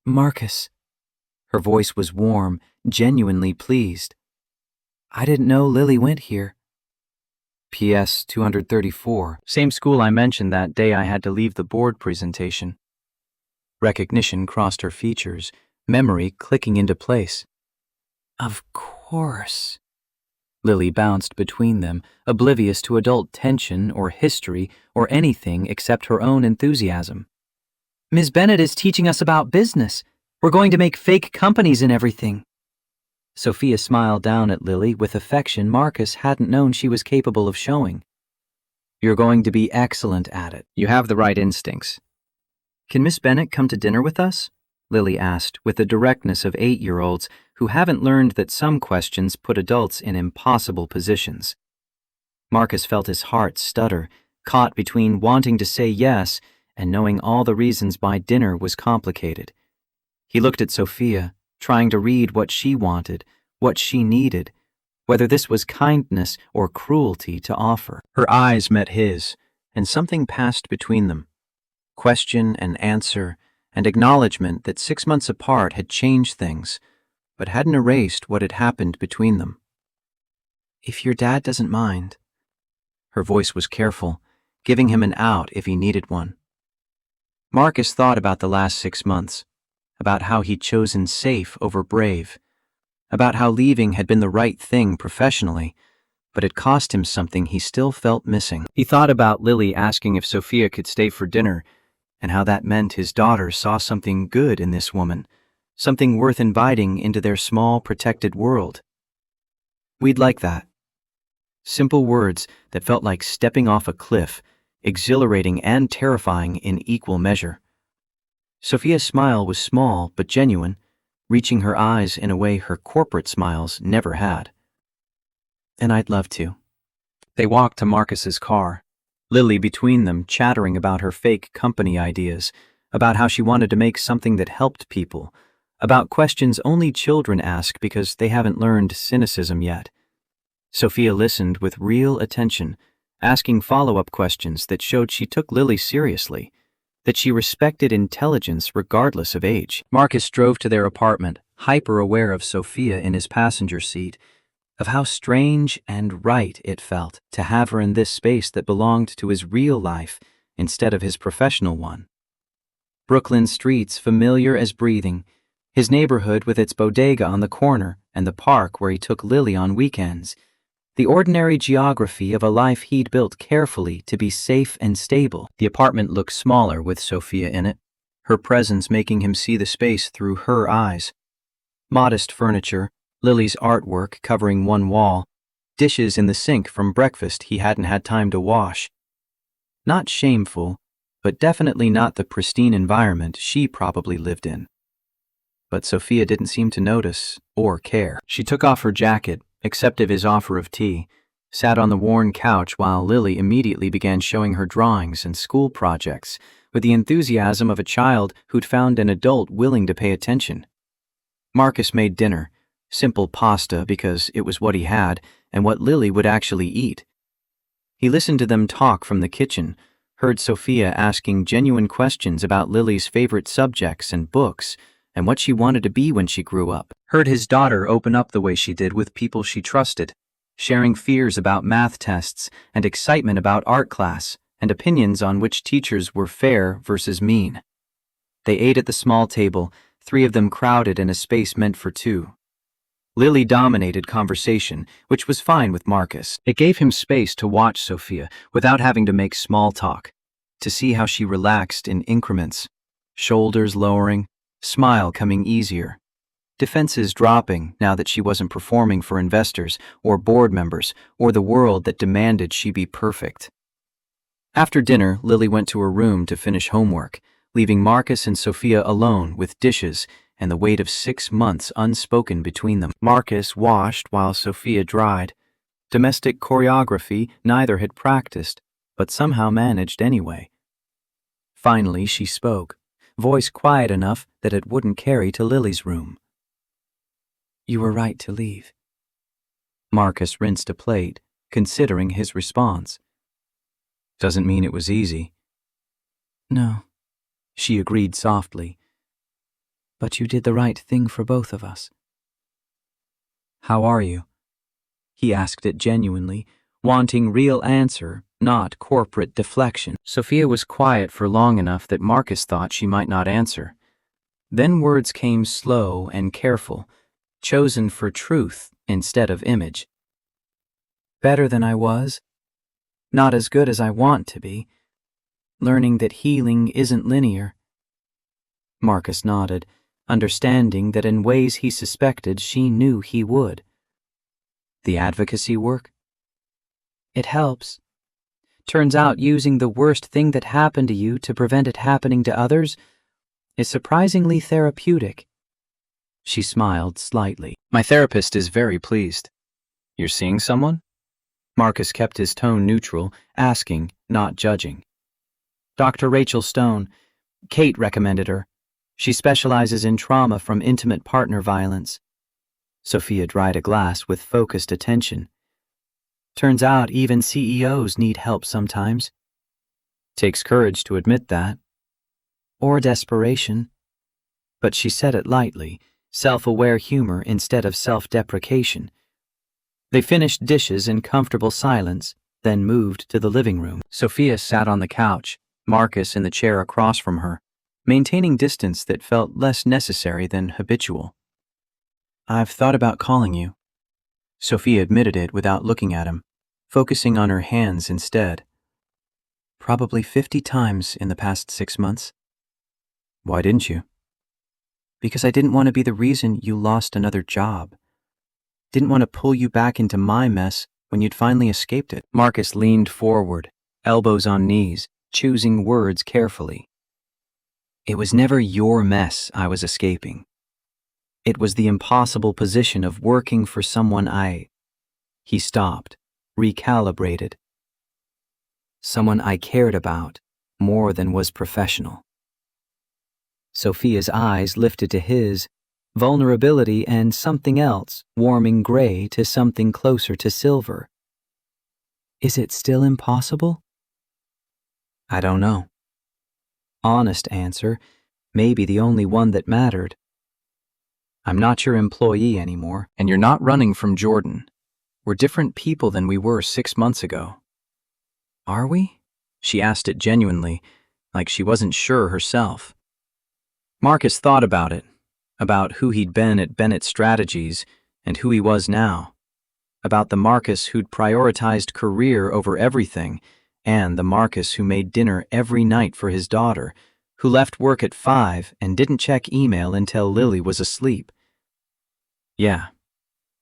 "Marcus." Her voice was warm, genuinely pleased. "I didn't know Lily went here." P.S. 234. Same school I mentioned that day I had to leave the board presentation. Recognition crossed her features, memory clicking into place. "Of course." Lily bounced between them, oblivious to adult tension or history or anything except her own enthusiasm. "Ms. Bennett is teaching us about business. We're going to make fake companies and everything." Sophia smiled down at Lily with affection Marcus hadn't known she was capable of showing. "You're going to be excellent at it. You have the right instincts." "Can Miss Bennett come to dinner with us?" Lily asked with the directness of 8-year-olds
who haven't learned that some questions put adults in impossible positions. Marcus felt his heart stutter, caught between wanting to say yes and knowing all the reasons why dinner was complicated. He looked at Sophia, trying to read what she wanted, what she needed, whether this was kindness or cruelty to offer.
Her eyes met his, and something passed between them. Question and answer, and acknowledgement that 6 months apart had changed things, but hadn't erased what had happened between them. "If your dad doesn't mind." Her voice was careful, giving him an out if he needed one. Marcus thought about the last 6 months, about how he'd chosen safe over brave, about how leaving had been the right thing professionally, but it cost him something he still felt missing. He thought about Lily asking if Sophia could stay for dinner, and how that meant his daughter saw something good in this woman, something worth inviting into their small, protected world. "We'd like that." Simple words that felt like stepping off a cliff, exhilarating and terrifying in equal measure. Sophia's smile was small but genuine, reaching her eyes in a way her corporate smiles never had. "And I'd love to." They walked to Marcus's car, Lily between them chattering about her fake company ideas, about how she wanted to make something that helped people, about questions only children ask because they haven't learned cynicism yet. Sophia listened with real attention, asking follow-up questions that showed she took Lily seriously, that she respected intelligence regardless of age. Marcus drove to their apartment, hyper-aware of Sophia in his passenger seat, of how strange and right it felt to have her in this space that belonged to his real life instead of his professional one. Brooklyn streets familiar as breathing, his neighborhood with its bodega on the corner and the park where he took Lily on weekends, the ordinary geography of a life he'd built carefully to be safe and stable. The apartment looked smaller with Sophia in it, her presence making him see the space through her eyes. Modest furniture, Lily's artwork covering one wall, dishes in the sink from breakfast he hadn't had time to wash. Not shameful, but definitely not the pristine environment she probably lived in. But Sophia didn't seem to notice or care. She took off her jacket, accepted his offer of tea, sat on the worn couch while Lily immediately began showing her drawings and school projects with the enthusiasm of a child who'd found an adult willing to pay attention. Marcus made dinner, simple pasta because it was what he had and what Lily would actually eat. He listened to them talk from the kitchen, heard Sophia asking genuine questions about Lily's favorite subjects and books, and what she wanted to be when she grew up. Heard his daughter open up the way she did with people she trusted, sharing fears about math tests and excitement about art class and opinions on which teachers were fair versus mean. They ate at the small table, 3 of them crowded in a space meant for 2. Lily dominated conversation, which was fine with Marcus. It gave him space to watch Sophia without having to make small talk, to see how she relaxed in increments, shoulders lowering, smile coming easier, defenses dropping now that she wasn't performing for investors or board members or the world that demanded she be perfect. After dinner, Lily went to her room to finish homework, leaving Marcus and Sophia alone with dishes and the weight of 6 months unspoken between them. Marcus washed while Sophia dried. Domestic choreography neither had practiced, but somehow managed anyway. Finally, she spoke, voice quiet enough that it wouldn't carry to Lily's room. "You were right to leave." Marcus rinsed a plate, considering his response. "Doesn't mean it was easy." "No," she agreed softly. "But you did the right thing for both of us." "How are you?" He asked it genuinely, wanting real answer, not corporate deflection. Sophia was quiet for long enough that Marcus thought she might not answer. Then words came slow and careful, chosen for truth instead of image. "Better than I was. Not as good as I want to be. Learning that healing isn't linear." Marcus nodded, understanding that in ways he suspected she knew he would. "The advocacy work?" "It helps. Turns out using the worst thing that happened to you to prevent it happening to others is surprisingly therapeutic." She smiled slightly. My therapist is very pleased. You're seeing someone? Marcus kept his tone neutral, asking, not judging. Dr. Rachel Stone. Kate recommended her. She specializes in trauma from intimate partner violence. Sophia dried a glass with focused attention. Turns out even CEOs need help sometimes. Takes courage to admit that. Or desperation. But she said it lightly, self-aware humor instead of self-deprecation. They finished dishes in comfortable silence, then moved to the living room. Sophia sat on the couch, Marcus in the chair across from her, maintaining distance that felt less necessary than habitual. I've thought about calling you. Sophia admitted it without looking at him, focusing on her hands instead. Probably 50 times in the past 6 months. Why didn't you? Because I didn't want to be the reason you lost another job. Didn't want to pull you back into my mess when you'd finally escaped it. Marcus leaned forward, elbows on knees, choosing words carefully. It was never your mess I was escaping. It was the impossible position of working for someone He stopped, recalibrated. Someone I cared about more than was professional. Sophia's eyes lifted to his, vulnerability and something else warming gray to something closer to silver. Is it still impossible? I don't know. Honest answer, maybe the only one that mattered. I'm not your employee anymore, and you're not running from Jordan. We're different people than we were 6 months ago. Are we? She asked it genuinely, like she wasn't sure herself. Marcus thought about it, about who he'd been at Bennett Strategies and who he was now, about the Marcus who'd prioritized career over everything, and the Marcus who made dinner every night for his daughter, who left work at 5 and didn't check email until Lily was asleep. Yeah,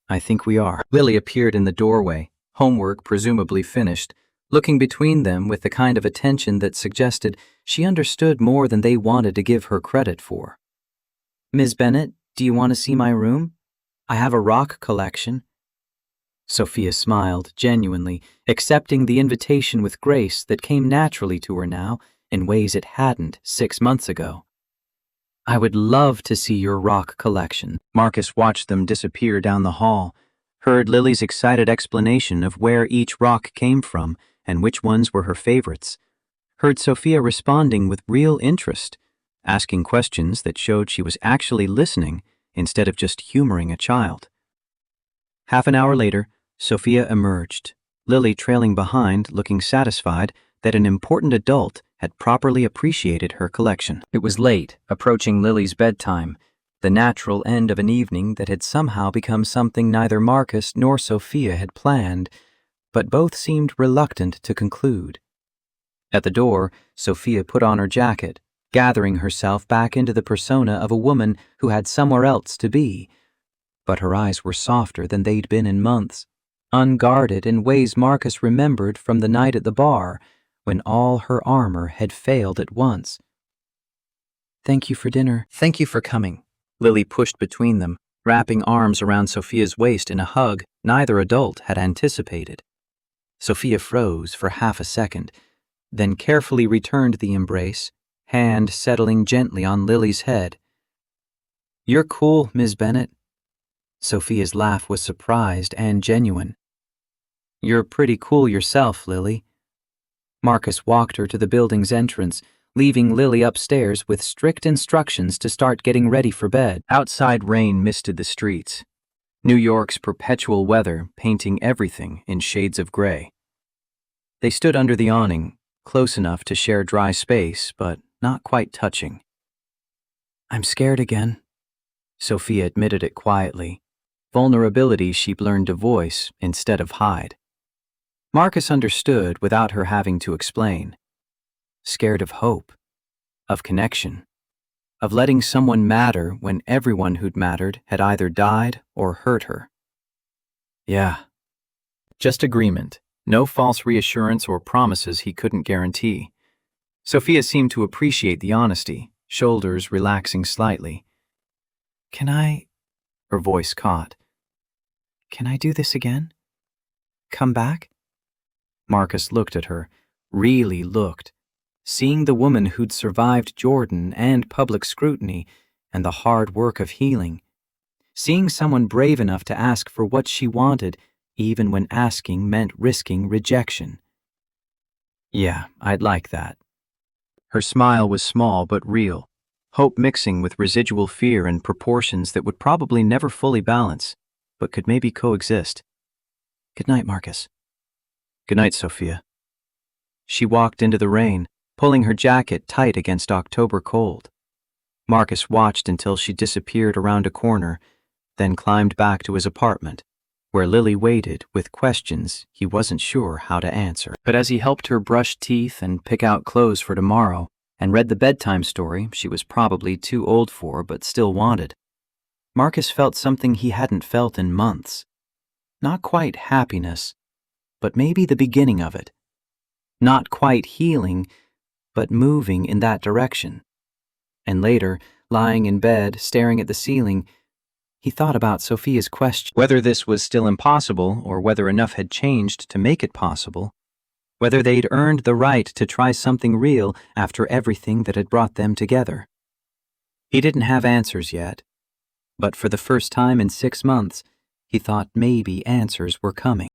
I think we are. Lily appeared in the doorway, homework presumably finished, looking between them with the kind of attention that suggested she understood more than they wanted to give her credit for. Ms. Bennett, do you want to see my room? I have a rock collection. Sophia smiled genuinely, accepting the invitation with grace that came naturally to her now in ways it hadn't 6 months ago. I would love to see your rock collection. Marcus watched them disappear down the hall, heard Lily's excited explanation of where each rock came from and which ones were her favorites, heard Sophia responding with real interest, asking questions that showed she was actually listening instead of just humoring a child. Half an hour later, Sophia emerged, Lily trailing behind, looking satisfied that an important adult had properly appreciated her collection. It was late, approaching Lily's bedtime, the natural end of an evening that had somehow become something neither Marcus nor Sophia had planned, but both seemed reluctant to conclude. At the door, Sophia put on her jacket, gathering herself back into the persona of a woman who had somewhere else to be. But her eyes were softer than they'd been in months, unguarded in ways Marcus remembered from the night at the bar, when all her armor had failed at once. Thank you for dinner. Thank you for coming. Lily pushed between them, wrapping arms around Sophia's waist in a hug neither adult had anticipated. Sophia froze for half a second, then carefully returned the embrace, hand settling gently on Lily's head. You're cool, Ms. Bennett. Sophia's laugh was surprised and genuine. You're pretty cool yourself, Lily. Marcus walked her to the building's entrance, leaving Lily upstairs with strict instructions to start getting ready for bed. Outside rain misted the streets, New York's perpetual weather painting everything in shades of gray. They stood under the awning, close enough to share dry space, but not quite touching. I'm scared again. Sophia admitted it quietly, vulnerability she'd learned to voice instead of hide. Marcus understood without her having to explain. Scared of hope, of connection, of letting someone matter when everyone who'd mattered had either died or hurt her. Yeah. Just agreement, no false reassurance or promises he couldn't guarantee. Sophia seemed to appreciate the honesty, shoulders relaxing slightly. Can I Her voice caught.
Can I do this again? Come back?
Marcus looked at her, really looked, seeing the woman who'd survived Jordan and public scrutiny and the hard work of healing, seeing someone brave enough to ask for what she wanted, even when asking meant risking rejection. Yeah, I'd like that. Her smile was small but real, hope mixing with residual fear in proportions that would probably never fully balance, but could maybe coexist. Good night, Marcus. Good night, Sophia. She walked into the rain, pulling her jacket tight against October cold. Marcus watched until she disappeared around a corner, then climbed back to his apartment, where Lily waited with questions he wasn't sure how to answer. But as he helped her brush teeth and pick out clothes for tomorrow, and read the bedtime story she was probably too old for but still wanted, Marcus felt something he hadn't felt in months. Not quite happiness, but maybe the beginning of it. Not quite healing, but moving in that direction. And later, lying in bed, staring at the ceiling, he thought about Sophia's question. Whether this was still impossible, or whether enough had changed to make it possible. Whether they'd earned the right to try something real after everything that had brought them together. He didn't have answers yet, but for the first time in 6 months, he thought maybe answers were coming.